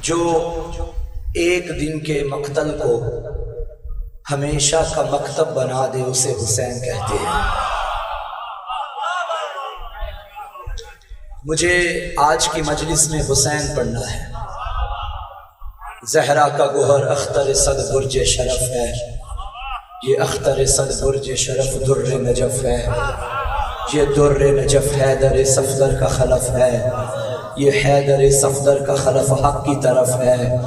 جو ایک دن کے مقتل کو ہمیشہ کا مکتب بنا دے اسے حسین کہتے ہیں۔ مجھے آج کی مجلس میں حسین پڑھنا ہے۔ زہرا کا گوہر اختر صد برج شرف ہے، یہ اختر صد برج شرف در نجف ہے، یہ در نجف حیدر صفدر کا خلف ہے، یہ حیدر صفدر کا خلف حق کی طرف ہے،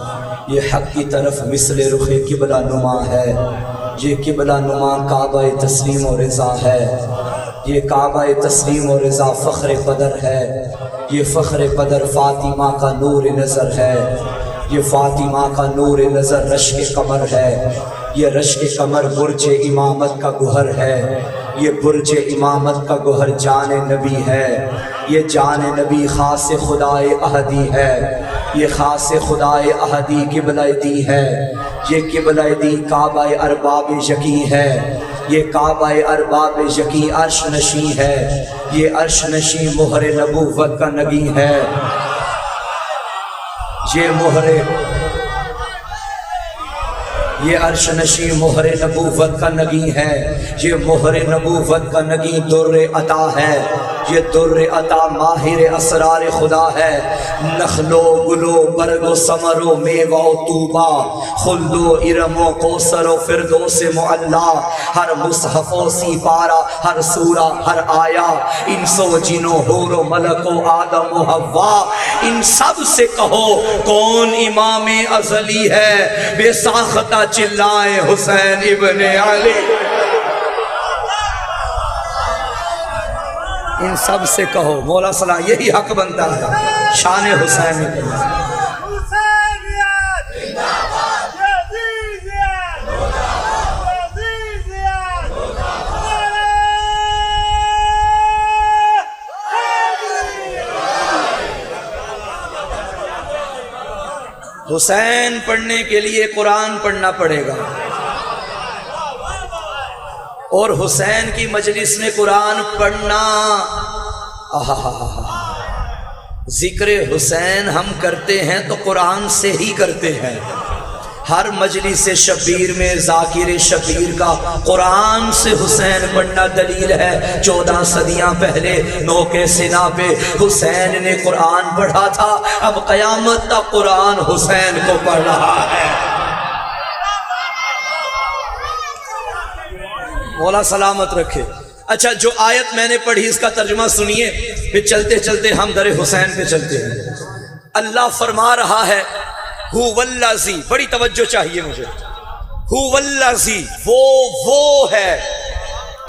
یہ حق کی طرف مثل رخ قبلہ نما ہے، یہ قبلہ نما کعبہ تسلیم و رضا ہے، یہ کعبہ تسلیم و رضا فخر قدر ہے، یہ فخر قدر فاطمہ کا نور نظر ہے، یہ فاطمہ کا نور نظر رشک قمر ہے، یہ رشک قمر برج امامت کا گوہر ہے، یہ برج امامت کا گوہر جان نبی ہے، یہ جان نبی خاص خدائے احدی ہے، یہ خاص خدائے احدی قبلہ دی ہے، یہ قبلہ دی کعبہ ارباب یقی ہے، یہ کعبہ ارباب یقی عرش نشی ہے، یہ عرش نشی مہر نبوت کا نگی ہے، یہ عرش نشی مہر نبوت کا نگی ہے، یہ مہر نبوت کا نگی در عطا ہے، یہ در عطا ماہر اسرار خدا ہے، نخل و گل و برگ و ثمر و میوہ و طوبہ، خلد و ارم و کوثر و فردوس معلا، ہر مصحف و سپارہ، ہر سورہ، ہر آیا، انس و جن و حور و ملک و آدم و حوا، ان سب سے کہو کون امام ازلی ہے، بے ساختہ چلائے حسین ابن علی، ان سب سے کہو مولا صلاح، یہی حق بنتا ہے شان حسین ابن علی۔ حسین پڑھنے کے لیے قرآن پڑھنا پڑے گا، اور حسین کی مجلس میں قرآن پڑھنا، ذکر حسین ہم کرتے ہیں تو قرآن سے ہی کرتے ہیں۔ ہر مجلس شبیر میں ذاکر شبیر کا قرآن سے حسین پڑھنا دلیل ہے۔ 14 صدیاں پہلے نوکے سنا پہ حسین نے قرآن پڑھا تھا، اب قیامت تک قرآن حسین کو پڑھ رہا ہے۔ مولا سلامت رکھے۔ اچھا، جو آیت میں نے پڑھی اس کا ترجمہ سنیے، پھر چلتے چلتے ہم در حسین پہ چلتے ہیں۔ اللہ فرما رہا ہے ہو والذی، بڑی توجہ چاہیے مجھے، ہو والذی، وہ ہے۔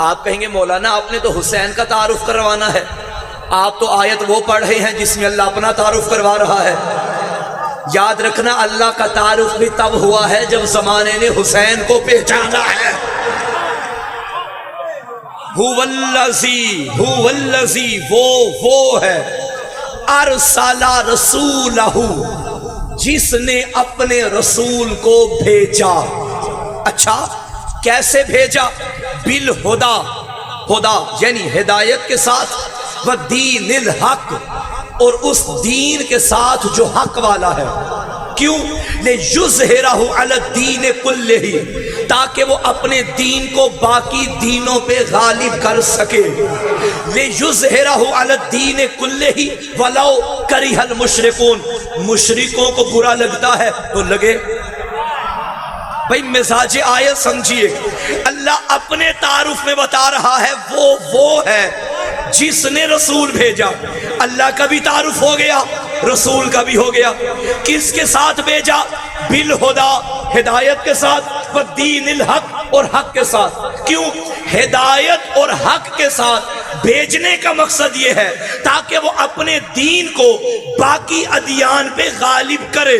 آپ کہیں گے مولانا آپ نے تو حسین کا تعارف کروانا ہے، آپ تو آیت وہ پڑھ رہے ہیں جس میں اللہ اپنا تعارف کروا رہا ہے۔ یاد رکھنا اللہ کا تعارف بھی تب ہوا ہے جب زمانے نے حسین کو پہچانا ہے۔ ہو والذی، وہ ہے، ارسل رسولہ، جس نے اپنے رسول کو بھیجا۔ اچھا، کیسے بھیجا؟ بالہدا، ہدا یعنی ہدایت کے ساتھ، والدین الحق، اور اس دین کے ساتھ جو حق والا ہے۔ کیوں؟ لِیُظْہِرَہُ عَلَى الدِّینِ کُلِّہِ، تاکہ وہ اپنے دین کو باقی دینوں پہ غالب کر سکے۔ لِیُظْہِرَہُ عَلَى الدِّینِ کُلِّہِ وَلَوْ کَرِہَ الْمُشْرِکُونَ، مشرکوں کو برا لگتا ہے تو لگے۔ بھئی مزاج آیت سمجھیے، اللہ اپنے تعارف میں بتا رہا ہے وہ ہے جس نے رسول بھیجا۔ اللہ کا بھی تعارف ہو گیا، رسول کا بھی ہو گیا۔ کس کے ساتھ بھیجا؟ بالہدا، ہدایت کے ساتھ، والدین الحق، اور حق کے ساتھ۔ کیوں؟ ہدایت اور حق کے ساتھ بھیجنے کا مقصد یہ ہے تاکہ وہ اپنے دین کو باقی ادیان پہ غالب کرے۔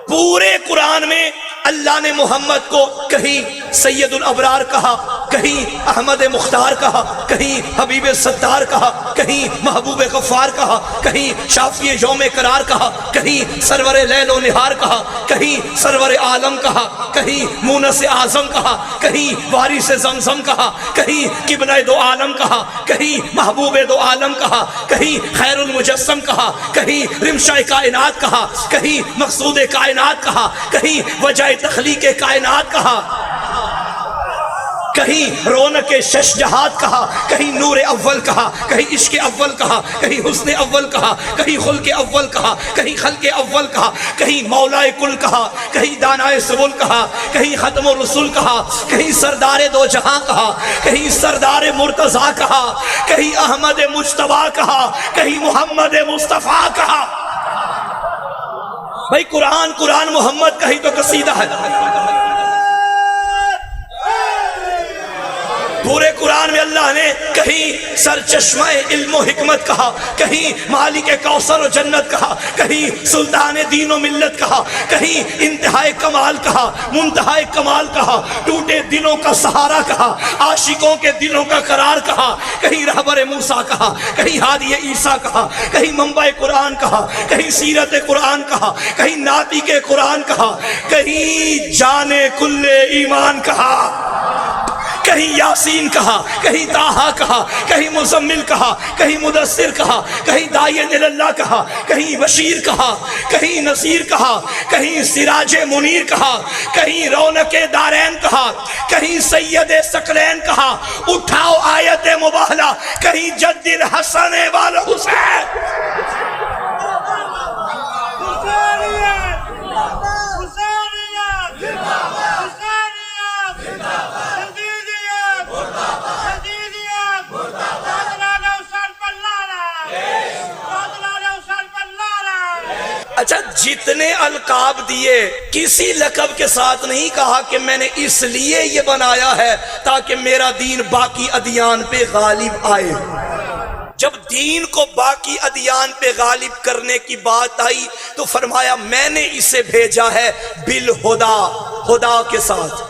پورے قرآن میں اللہ نے محمد کو کہیں سید الابرار کہا، کہیں احمد مختار کہا، کہیں حبیب ستار کہا، کہیں محبوب غفار کہا، کہیں شافی یوم قرار کہا، کہیں سرور لیل و نہار کہا، کہیں سرور عالم کہا، کہیں مونس اعظم کہا، کہیں وارث زمزم کہا، کہیں قبلہ دو عالم کہا، کہیں محبوب دو عالم کہا، کہیں خیر المجسم کہا، کہیں رمشہ کائنات کہا، کہیں مقصود کائنات کہا، کہیں وجہ تخلیق کائنات کہا، کہیں رونق شش جہات کہا، کہیں نور اول کہا، کہیں عشق اول کہا، کہیں حسن اول کہا، کہیں خلق اول کہا، کہیں خلق اول کہا، کہیں مولا کل کہا، کہیں دانائے سبل کہا، کہیں ختم الرسول کہا، کہیں سردار دو جہاں کہا، کہیں سردار مرتضیٰ کہا، کہیں احمد مجتبیٰ کہا، کہیں محمد مصطفیٰ کہا۔ بھائی قرآن محمد کا ہی تو قصیدہ ہے۔ پورے قرآن میں اللہ نے کہیں سرچشمہ علم و حکمت کہا، کہیں مالک کوثر و جنت کہا، کہیں سلطان دین و ملت کہا، کہیں انتہائی کمال کہا، منتہائی کمال کہا، ٹوٹے دلوں کا سہارا کہا، عاشقوں کے دلوں کا قرار کہا، کہیں رہبر موسیٰ کہا، کہیں ہادی عیسیٰ کہا، کہیں منبع قرآن کہا، کہیں سیرت قرآن کہا، کہیں ناطق قرآن کہا، کہیں جان کل ایمان کہا، کہیں یاسین کہا، کہیں طٰہٰ کہا، کہیں مزمل کہا، کہیں مدثر کہا، کہیں داعی اللہ کہا، کہیں بشیر کہا، کہیں نذیر کہا، کہیں سراج منیر کہا، کہیں رونق دارین کہا، کہیں سید ثقلین کہا، اٹھاؤ آیت مباہلہ، کہیں جد الحسن والحسین۔ اچھا، جتنے القاب دیے کسی لقب کے ساتھ نہیں کہا کہ میں نے اس لیے یہ بنایا ہے تاکہ میرا دین باقی ادیان پہ غالب آئے۔ جب دین کو باقی ادیان پہ غالب کرنے کی بات آئی تو فرمایا میں نے اسے بھیجا ہے بالہدا، خدا کے ساتھ،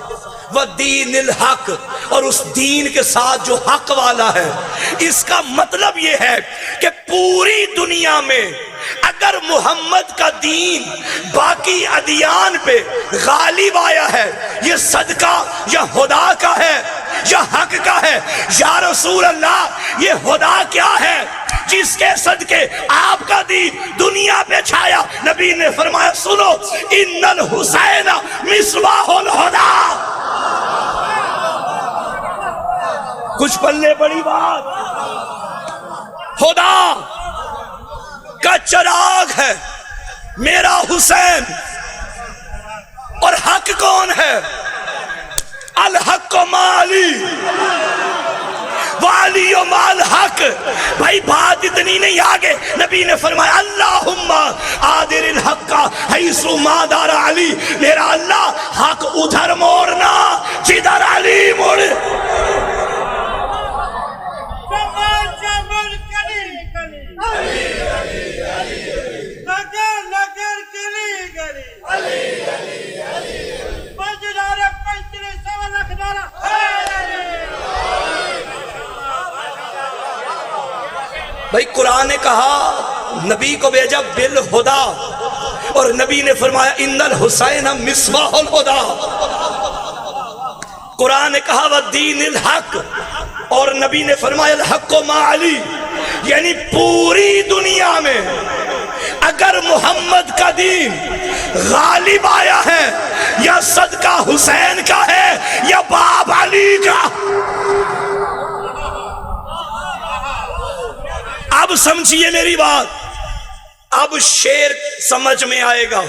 والدین الحق، اور اس دین کے ساتھ جو حق والا ہے۔ اس کا مطلب یہ ہے کہ پوری دنیا میں اگر محمد کا دین باقی ادیان پہ غالب آیا ہے، یہ صدقہ یا خدا کا ہے یا حق کا ہے؟ یا رسول اللہ، یہ خدا کیا ہے جس کے صدقے آپ کا دین دنیا پہ چھایا؟ نبی نے فرمایا سنو، ان الحسین مصباح الہدی۔ کچھ پلے بڑی بات، خدا کا چراغ ہے میرا حسین، اور حق کون ہے؟ الحق مالی والی و مال حق۔ بھائی بات اتنی نہیں، آگے نبی نے فرمایا اللہم آدر الحق حیث ما دار علی، میرا اللہ حق ادھر موڑنا جدھر علی موڑے۔ بھائی قرآن نے کہا نبی کو بھیجا بالہدا، اور نبی نے فرمایا ان الحسین مصباح الہدی۔ قرآن نے کہا والدین الحق، اور نبی نے فرمایا الحق مع علی۔ یعنی پوری دنیا میں اگر محمد کا دین غالب آیا ہے، یا صدقہ حسین کا ہے یا باپ علی کا۔ اب سمجھیے میری بات، اب شعر سمجھ میں آئے گا۔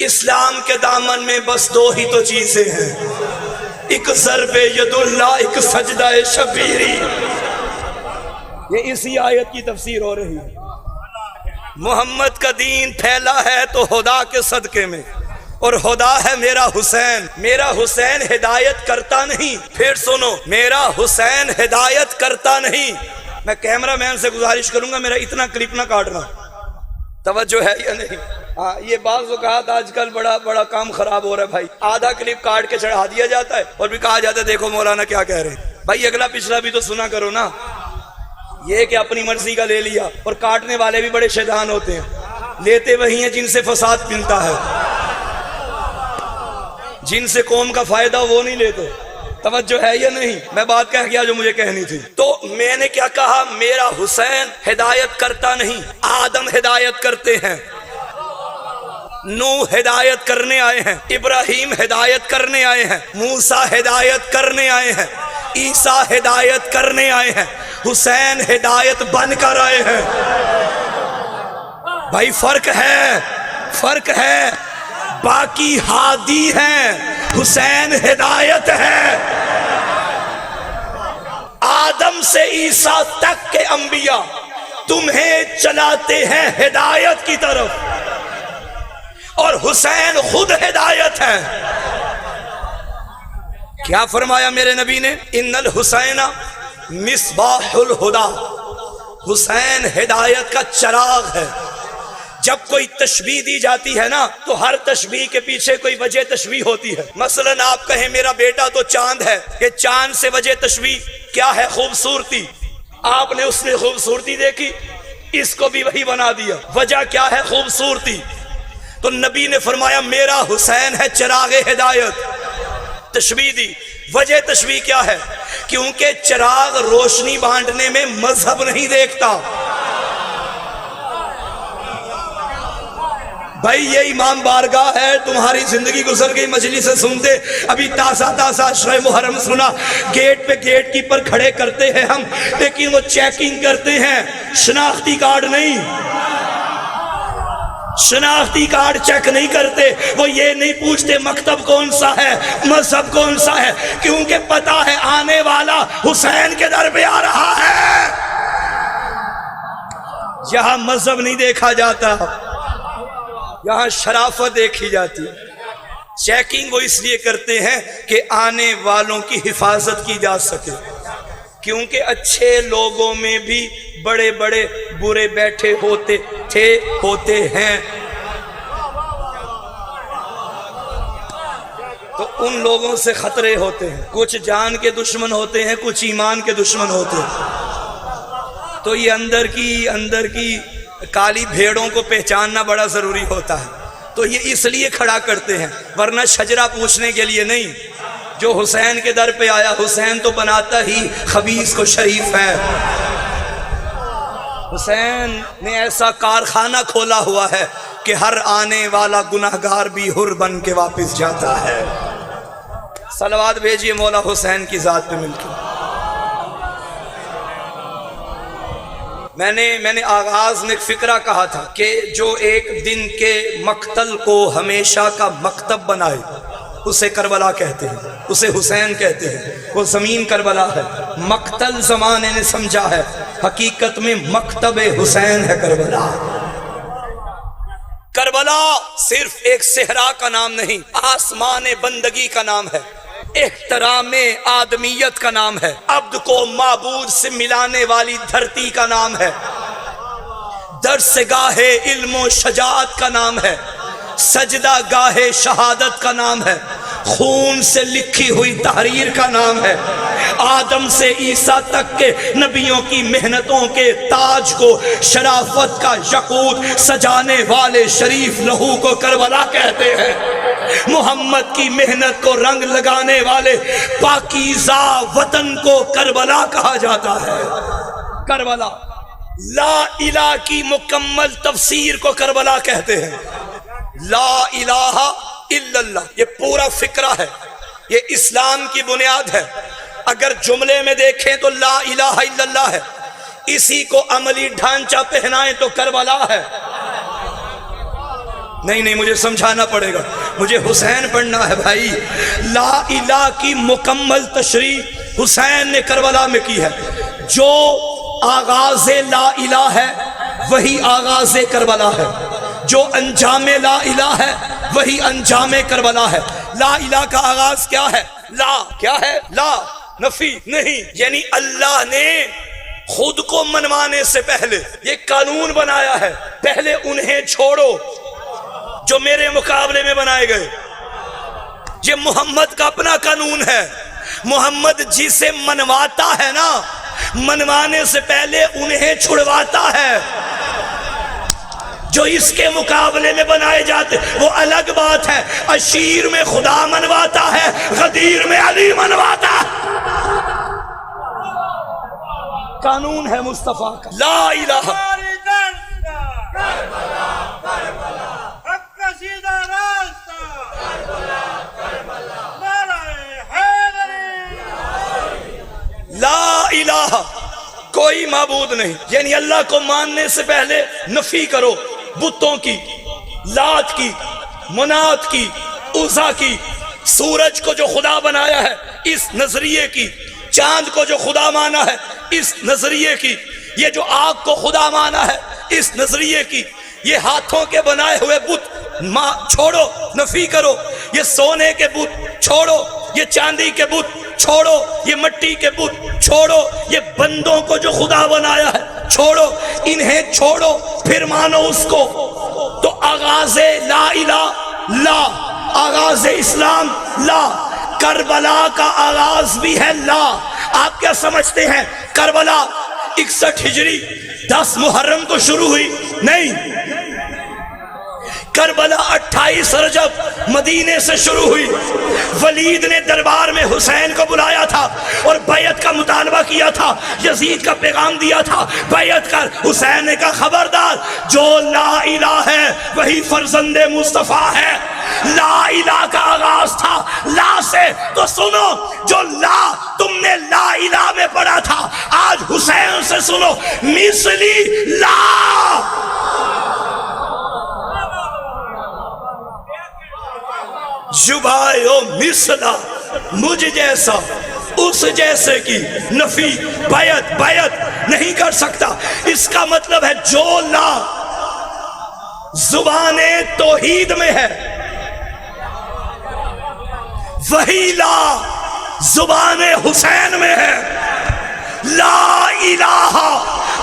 اسلام کے دامن میں بس دو ہی تو چیزیں ہیں، ایک ضرب ید اللہ، ایک سجدہ شبیری۔ یہ اسی آیت کی تفسیر ہو رہی ہے۔ محمد کا دین پھیلا ہے تو خدا کے صدقے میں، اور خدا ہے میرا حسین۔ میرا حسین ہدایت کرتا نہیں، پھر سنو، میرا حسین ہدایت کرتا نہیں۔ میں کیمرہ مین سے گزارش کروں گا میرا اتنا کلپ نہ کاٹنا، توجہ ہے یا نہیں؟ ہاں، یہ بعض اوقات آج کل بڑا کام خراب ہو رہا ہے بھائی، آدھا کلپ کاٹ کے چڑھا دیا جاتا ہے اور بھی کہا جاتا ہے دیکھو مولانا کیا کہہ رہے ہیں۔ بھائی اگلا پچھلا بھی تو سنا کرو نا. یہ کہ اپنی مرضی کا لے لیا. اور کاٹنے والے بھی بڑے شیطان ہوتے ہیں، لیتے وہی ہیں جن سے فساد ملتا ہے، جن سے قوم کا فائدہ وہ نہیں لیتے. توجہ ہے یا نہیں؟ میں بات کہہ گیا جو مجھے کہنی تھی. تو میں نے کیا کہا؟ میرا حسین ہدایت کرتا نہیں، آدم ہدایت کرتے ہیں. نوح ہدایت کرنے آئے ہیں، ابراہیم ہدایت کرنے آئے ہیں، موسیٰ ہدایت کرنے آئے ہیں، عیسیٰ ہدایت کرنے آئے ہیں، حسین ہدایت بن کر آئے ہیں. بھائی فرق ہے، فرق ہے. باقی ہادی ہیں، حسین ہدایت ہے. آدم سے عیسیٰ تک کے انبیاء تمہیں چلاتے ہیں ہدایت کی طرف، اور حسین خود ہدایت ہے. کیا فرمایا میرے نبی نے؟ ان الحسین مصباح الہدی، حسین ہدایت کا چراغ ہے. جب کوئی تشبیہ دی جاتی ہے نا تو ہر تشبیہ کے پیچھے کوئی وجہ تشبیہ ہوتی ہے. مثلا آپ کہیں میرا بیٹا تو چاند ہے، کہ چاند سے وجہ تشبیہ کیا ہے؟ خوبصورتی. آپ نے اس میں خوبصورتی دیکھی، اس کو بھی وہی بنا دیا. وجہ کیا ہے؟ خوبصورتی. تو نبی نے فرمایا میرا حسین ہے چراغ ہدایت. تشبیہ دی. وجہ تشبیہ کیا ہے؟ کیونکہ چراغ روشنی بانٹنے میں مذہب نہیں دیکھتا. بھائی یہ امام بارگاہ ہے، تمہاری زندگی گزر گئی مجلس سے سنتے، ابھی تازہ تازہ عشرہ محرم سنا. گیٹ پہ گیٹ کیپر کھڑے کرتے ہیں ہم، لیکن وہ چیکنگ کرتے ہیں، شناختی کارڈ نہیں، شناختی کارڈ چیک نہیں کرتے. وہ یہ نہیں پوچھتے مکتب کون سا ہے، مذہب کون سا ہے، کیونکہ پتا ہے آنے والا حسین کے در پہ آ رہا ہے. یہاں مذہب نہیں دیکھا جاتا، یہاں شرافت دیکھی جاتی. چیکنگ وہ اس لیے کرتے ہیں کہ آنے والوں کی حفاظت کی جا سکے، کیونکہ اچھے لوگوں میں بھی بڑے بڑے برے بیٹھے ہوتے ہیں. تو ان لوگوں سے خطرے ہوتے ہیں. کچھ جان کے دشمن ہوتے ہیں، کچھ ایمان کے دشمن ہوتے ہیں. تو یہ اندر کی کالی بھیڑوں کو پہچاننا بڑا ضروری ہوتا ہے. تو یہ اس لیے کھڑا کرتے ہیں، ورنہ شجرہ پوچھنے کے لیے نہیں. جو حسین کے در پہ آیا، حسین تو بناتا ہی خبیث کو شریف ہے. حسین نے ایسا کارخانہ کھولا ہوا ہے کہ ہر آنے والا گناہگار بھی حر بن کے واپس جاتا ہے. صلوات بھیجیے مولا حسین کی ذات پہ مل کے. میں نے آغاز میں ایک فقرہ کہا تھا کہ جو ایک دن کے مقتل کو ہمیشہ کا مکتب بنائے اسے کربلا کہتے ہیں، اسے حسین کہتے ہیں. وہ زمین کربلا ہے. مقتل زمانے نے سمجھا ہے، حقیقت میں مکتب حسین ہے کربلا. کربلا صرف ایک صحرا کا نام نہیں، آسمان بندگی کا نام ہے، احترام آدمیت کا نام ہے، عبد کو معبود سے ملانے والی دھرتی کا نام ہے، درس گاہ علم و شجاعت کا نام ہے، سجدہ گاہ شہادت کا نام ہے، خون سے لکھی ہوئی تحریر کا نام ہے. آدم سے عیسیٰ تک کے نبیوں کی محنتوں کے تاج کو، شرافت کا یاقوت سجانے والے شریف لہو کو کربلا کہتے ہیں. محمد کی محنت کو رنگ لگانے والے پاکیزہ وطن کو کربلا کہا جاتا ہے. کربلا لا الہ کی مکمل تفسیر کو کربلا کہتے ہیں. لا الہ الا اللہ یہ پورا فکرہ ہے، یہ اسلام کی بنیاد ہے. اگر جملے میں دیکھیں تو لا الہ الا اللہ ہے، اسی کو عملی ڈھانچہ پہنائیں تو کربلا ہے. نہیں مجھے سمجھانا پڑے گا، مجھے حسین پڑھنا ہے بھائی. لا الہ کی مکمل تشریح حسین نے کربلا میں کی ہے. جو آغاز لا الہ ہے وہی آغاز کربلا ہے، جو انجام لا الہ ہے وہی انجام کربلا ہے. لا الہ کا آغاز کیا ہے؟ لا کیا ہے؟ لا نفی نہیں، یعنی اللہ نے خود کو منوانے سے پہلے یہ قانون بنایا ہے، پہلے انہیں چھوڑو جو میرے مقابلے میں بنائے گئے. یہ محمد کا اپنا قانون ہے. محمد جسے منواتا ہے نا، منوانے سے پہلے انہیں چھڑواتا ہے. جو اس کے مقابلے میں بنائے جاتے وہ الگ بات ہے. اشیر میں خدا منواتا ہے، غدیر میں علی منواتا ہے. قانون ہے مصطفیٰ کا. لا الہ لا الہ، کوئی معبود نہیں. یعنی اللہ کو ماننے سے پہلے نفی کرو بتوں کی، لات کی، منات کی، عزا کی، سورج کو جو خدا بنایا ہے اس نظریے کی، چاند کو جو خدا مانا ہے اس نظریے کی، یہ جو آگ کو خدا مانا ہے اس نظریے کی، یہ ہاتھوں کے بنائے ہوئے بت چھوڑو، نفی کرو. یہ سونے کے بت چھوڑو، یہ چاندی کے بت چھوڑو، یہ مٹی کے بت چھوڑو، یہ بندوں کو جو خدا بنایا ہے چھوڑو. انہیں چھوڑو پھر مانو اس کو. تو آغاز لا الہ لا، آغاز اسلام لا، کربلا کا آغاز بھی ہے لا. آپ کیا سمجھتے ہیں کربلا 61 ہجری 10 محرم کو شروع ہوئی؟ نہیں، کربلا 28 رجب مدینے سے شروع ہوئی. ولید نے دربار میں حسین کو بلایا تھا اور بیعت کا مطالبہ کیا تھا، یزید کا پیغام دیا تھا بیعت کر. حسین نے کہا خبردار، جو لا الہ ہے وہی فرزند مصطفیٰ ہے. لا الہ کا آغاز تھا لا سے. تو سنو، جو لا تم نے لا الہ میں پڑھا تھا آج حسین سے سنو، مثلی لا. جبایو مثلا، مجھ جیسا اس جیسے کی نفی بیعت نہیں کر سکتا. اس کا مطلب ہے جو لا زبان توحید میں ہے وہی لا زبان حسین میں ہے. لا الہ،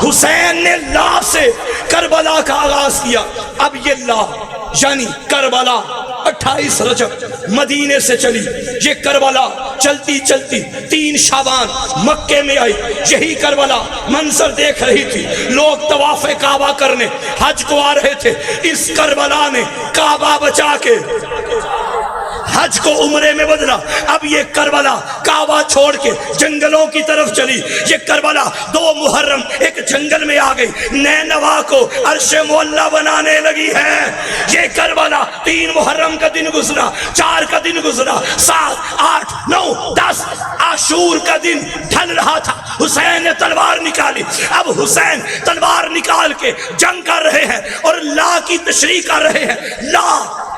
حسین نے لا سے کربلا کا آغاز کیا. اب یہ لا یعنی کربلا 28 رجب مدینے سے چلی. یہ کربلا چلتی چلتی 3 شعبان مکے میں آئی. یہی کربلا منظر دیکھ رہی تھی، لوگ طواف کعبہ کرنے حج کو آ رہے تھے. اس کربلا نے کعبہ بچا کے حج کو عمرے میں بدلا. اب یہ کربلا کعبہ چھوڑ کے جنگلوں کی طرف چلی. یہ کربلا 2 محرم ایک جنگل میں آ گئی، نینوا کو عرش معلیٰ بنانے لگی ہے. یہ کربلا 3 محرم کا دن گزرا، 4 کا دن گزرا، 7 8 9 10 عاشور کا دن ڈھل رہا تھا. حسین نے تلوار نکالی. اب حسین تلوار نکال کے جنگ کر رہے ہیں اور لا کی تشریح کر رہے ہیں. لا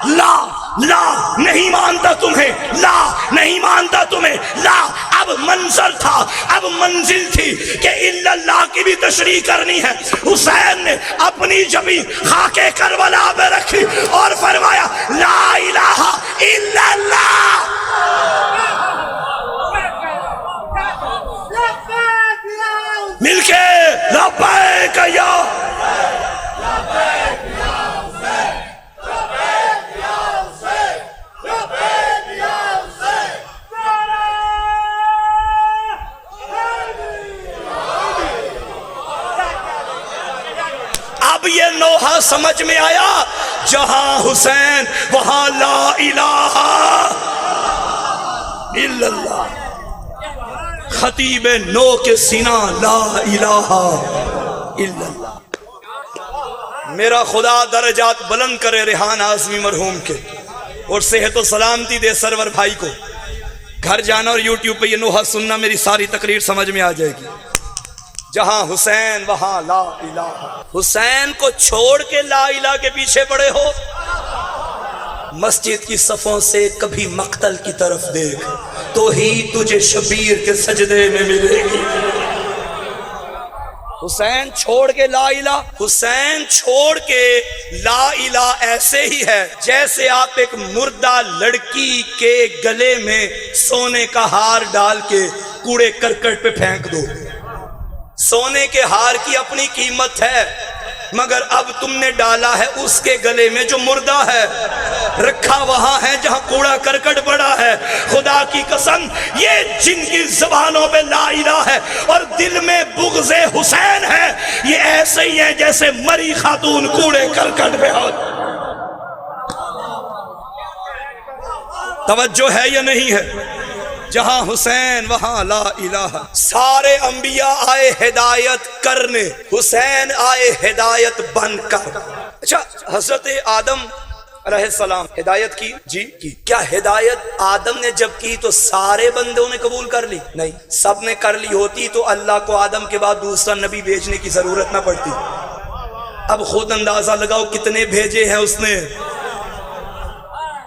لا لا، نہیں مانتا تمہیں، لا نہیں مانتا تمہیں، لا. اب منظر تھا، اب منزل تھی کہ الا اللہ کی بھی تشریح کرنی ہے. حسین نے اپنی جبین خاک کربلا میں رکھی اور فرمایا لا الہ الا اللہ. مل کے لبیک یا یہ نوحہ سمجھ میں آیا. جہاں حسین وہاں لا الہ الا اللہ. خطیب نو کے سینہ لا الہ الا اللہ. میرا خدا درجات بلند کرے ریحان اعظمی مرحوم کے، اور صحت و سلامتی دے سرور بھائی کو. گھر جانا اور یوٹیوب پہ یہ نوحہ سننا، میری ساری تقریر سمجھ میں آ جائے گی. جہاں حسین وہاں لا الہ. حسین کو چھوڑ کے لا الہ کے پیچھے پڑے ہو. مسجد کی صفوں سے کبھی مقتل کی طرف دیکھ تو ہی تجھے شبیر کے سجدے میں ملے گی. حسین چھوڑ کے لا الہ، حسین چھوڑ کے لا الہ ایسے ہی ہے جیسے آپ ایک مردہ لڑکی کے گلے میں سونے کا ہار ڈال کے کوڑے کرکٹ پہ پھینک دو. سونے کے ہار کی اپنی قیمت ہے مگر اب تم نے ڈالا ہے اس کے گلے میں جو مردہ ہے، رکھا وہاں ہے جہاں کوڑا کرکٹ پڑا ہے۔ خدا کی قسم یہ جن کی زبانوں پہ لا الہ ہے اور دل میں بغض حسین ہے، یہ ایسے ہی ہے جیسے مری خاتون کوڑے کرکٹ پہ ہو۔ توجہ ہے یا نہیں ہے؟ جہاں حسین وہاں لا الہ۔ سارے انبیاء آئے ہدایت کرنے، حسین آئے ہدایت بن کر۔ اچھا، حضرت آدم علیہ السلام ہدایت کی؟ جی کی۔ کیا ہدایت آدم نے جب کی تو سارے بندوں نے قبول کر لی؟ نہیں، سب نے کر لی ہوتی تو اللہ کو آدم کے بعد دوسرا نبی بھیجنے کی ضرورت نہ پڑتی۔ اب خود اندازہ لگاؤ کتنے بھیجے ہیں اس نے؟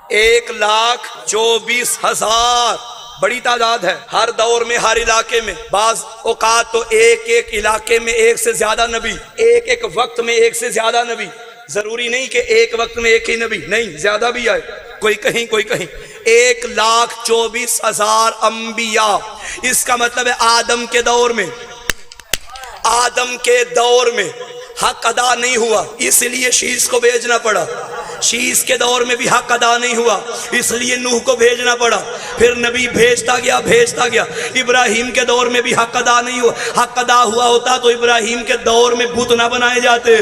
1,24,000، بڑی تعداد ہے۔ ہر دور میں، ہر علاقے میں، بعض اوقات تو ایک ایک علاقے میں ایک سے زیادہ نبی، ایک ایک وقت میں ایک سے زیادہ نبی۔ ضروری نہیں کہ ایک وقت میں ایک ہی نبی، نہیں، زیادہ بھی آئے، کوئی کہیں کوئی کہیں۔ 1,24,000 انبیاء۔ اس کا مطلب ہے آدم کے دور میں، آدم کے دور میں حق ادا نہیں ہوا، اس لیے شیش کو بھیجنا پڑا۔ شیش کے دور میں بھی حق ادا نہیں ہوا، اس لیے نوح کو بھیجنا پڑا۔ پھر نبی بھیجتا گیا۔ ابراہیم کے دور میں بھی حق ادا نہیں ہوا، حق ادا ہوا ہوتا تو ابراہیم کے دور میں بت نہ بنائے جاتے۔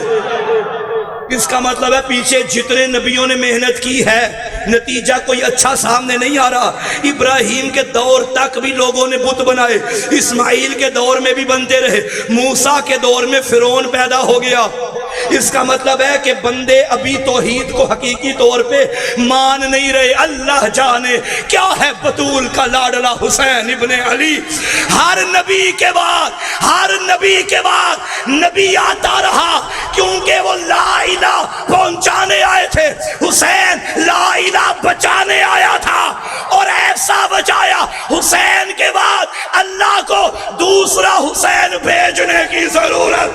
اس کا مطلب ہے پیچھے جتنے نبیوں نے محنت کی ہے نتیجہ کوئی اچھا سامنے نہیں آ رہا۔ ابراہیم کے دور تک بھی لوگوں نے بت بنائے، اسماعیل کے دور میں بھی بنتے رہے، موسیٰ کے دور میں فرعون پیدا ہو گیا۔ اس کا مطلب ہے کہ بندے ابھی توحید کو حقیقی طور پہ مان نہیں رہے۔ اللہ جانے کیا ہے بطول کا لاڈلا حسین ابن علی۔ ہر نبی کے بعد نبی آتا رہا، کیونکہ وہ لا الہ پہنچانے آئے تھے، حسین لا الہ بچانے آیا تھا، اور ایسا بچایا حسین کے بعد اللہ کو دوسرا حسین بھیجنے کی ضرورت۔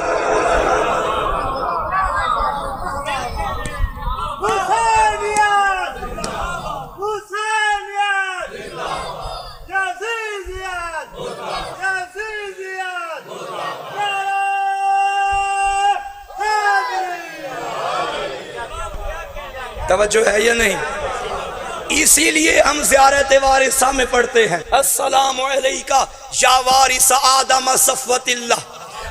توجہ ہے یا نہیں؟ اسی لیے ہم زیارت وارثہ میں پڑھتے ہیں، السلام علیکہ یا وارث آدم صفوت اللہ،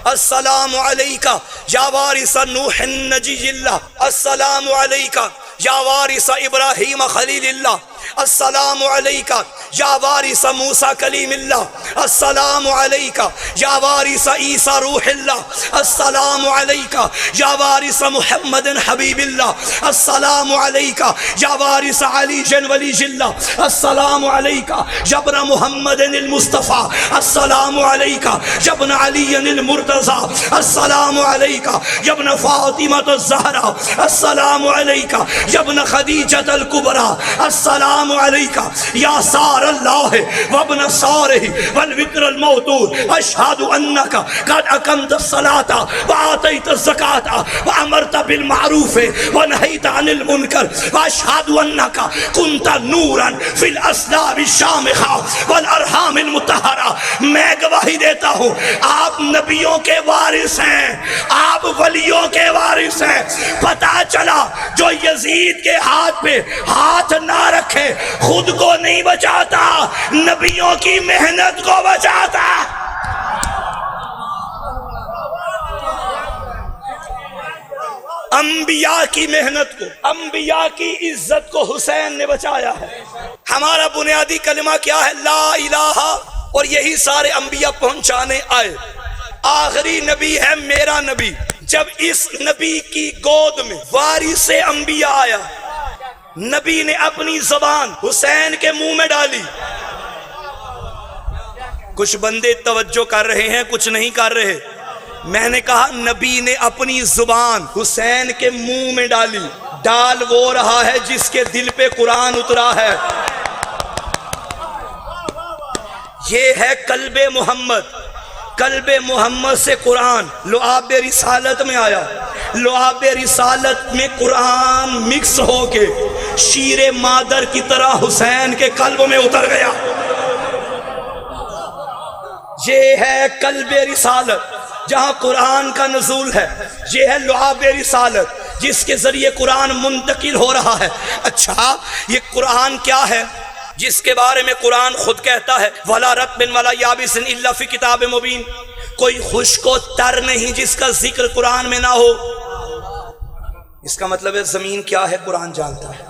السلام علیکہ یا وارث نوح نجی اللہ، السلام علیکہ یا وارث ابراہیم خلیل اللہ، السلام علیکہ یا وارث موسیٰ کلیم اللہ، السلام علیکہ یا وارث عیسیٰ روح اللہ، السلام علیکہ یا وارث محمد حبیب اللہ، السلام علیکہ یا وارث علی ولی اللہ، السلام علیکہ جبن محمد المصطفیٰ، السلام علیکہ جبن علی المرتضی، السلام علیکہ جبن فاطمہ الزہرا، السلام علیکہ جبن خدیجہ الکبریٰ، السلام علیکہ یا سار اللہ وابن سارہ والوکر الموتور، اشہد انکا قد اقمت الصلاة وآتیت الزکاة وامرت بالمعروف ونہیت عن المنکر، واشہد انکا کنت نورا فی الاسلاب الشامخہ والارحام المطہرہ۔ میں گواہی دیتا ہوں آپ نبیوں کے وارث ہیں، آپ ولیوں کے وارث ہیں۔ پتہ چلا جو یزید کے ہاتھ پہ ہاتھ نہ رکھے خود کو نہیں بچاتا، نبیوں کی محنت کو بچاتا۔ انبیاء کی محنت کو، انبیاء کی عزت کو حسین نے بچایا ہے۔ ہمارا بنیادی کلمہ کیا ہے؟ لا الہ، اور یہی سارے انبیاء پہنچانے آئے۔ آخری نبی ہے میرا نبی۔ جب اس نبی کی گود میں وارث انبیاء آیا، نبی نے اپنی زبان حسین کے منہ میں ڈالی۔ کچھ بندے توجہ کر رہے ہیں، کچھ نہیں کر رہے۔ میں نے کہا نبی نے اپنی زبان حسین کے منہ میں ڈالی۔ ڈال وہ رہا ہے جس کے دل پہ قرآن اترا ہے۔ یہ ہے قلب محمد۔ قلب محمد سے قرآن لعاب رسالت میں آیا۔ لعاب رسالت میں قرآن مکس ہو کے شیر مادر کی طرح حسین کے قلب میں اتر گیا۔ یہ ہے قلب رسالت۔ جہاں قرآن کا نزول ہے، یہ ہے لعاب رسالت جس کے ذریعے قرآن منتقل ہو رہا ہے۔ اچھا یہ قرآن کیا ہے جس کے بارے میں قرآن خود کہتا ہے وَلَا رَطْبٍ وَلَا يَابِسٍ إِلَّا فِي کتاب مبین، کوئی خشک و تر نہیں جس کا ذکر قرآن میں نہ ہو۔ اس کا مطلب ہے زمین کیا ہے قرآن جانتا ہے،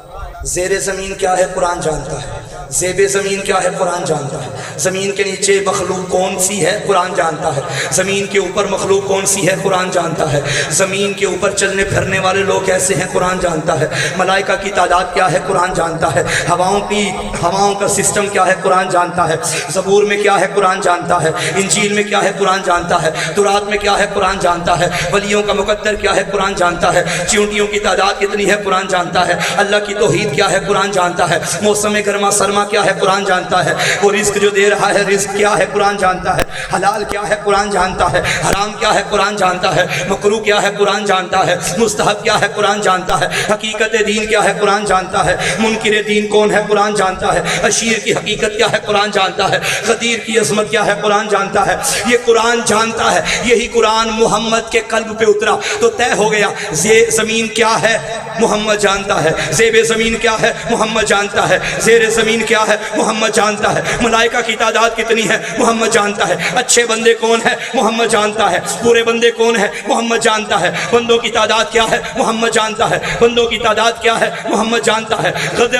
زیر زمین کیا ہے قرآن جانتا ہے، زیب زمین کیا ہے قرآن جانتا ہے، زمین کے نیچے مخلوق کون سی ہے قرآن جانتا ہے، زمین کے اوپر مخلوق کون سی ہے قرآن جانتا ہے، زمین کے اوپر چلنے پھرنے والے لوگ کیسے ہیں قرآن جانتا ہے، ملائکہ کی تعداد کیا ہے قرآن جانتا ہے، ہواؤں کا سسٹم کیا ہے قرآن جانتا ہے، زبور میں کیا ہے قرآن جانتا ہے، انجیل میں کیا ہے قرآن جانتا ہے، تورات میں کیا ہے قرآن جانتا ہے، ولیوں کا مقدر کیا ہے قرآن جانتا ہے، چیونٹیوں کی تعداد کتنی ہے قرآن جانتا ہے، اللہ کی توحید کیا ہے قرآن جانتا ہے، موسم گرما سرما کیا ہے قرآن جانتا ہے، وہ رزق جو دے رہا ہے رزق کیا ہے قرآن جانتا ہے، حلال کیا ہے قرآن جانتا ہے، حرام کیا ہے قرآن جانتا ہے، مکروہ کیا ہے قرآن جانتا ہے، مستحب کیا ہے قرآن جانتا ہے، حقیقت دین کیا ہے قرآن جانتا ہے، منکر دین کون ہے قرآن جانتا ہے، اشیر کی حقیقت کیا ہے قرآن جانتا ہے، غدیر کی عظمت کیا ہے قرآن جانتا ہے، یہ قرآن جانتا ہے۔ یہی قرآن محمد کے قلب پہ اترا تو طے ہو گیا زمین کیا ہے محمد جانتا ہے، زیب زمین کیا ہے محمد جانتا ہے، زیر زمین کیا ہے محمد جانتا ہے، ملائکہ کی تعداد کتنی ہے محمد جانتا ہے، اچھے بندے کون ہیں محمد جانتا ہے، برے بندے کون ہیں محمد جانتا ہے، بندوں کی تعداد کیا ہے محمد جانتا ہے، بندوں کی تعداد کیا ہے محمد جانتا ہے،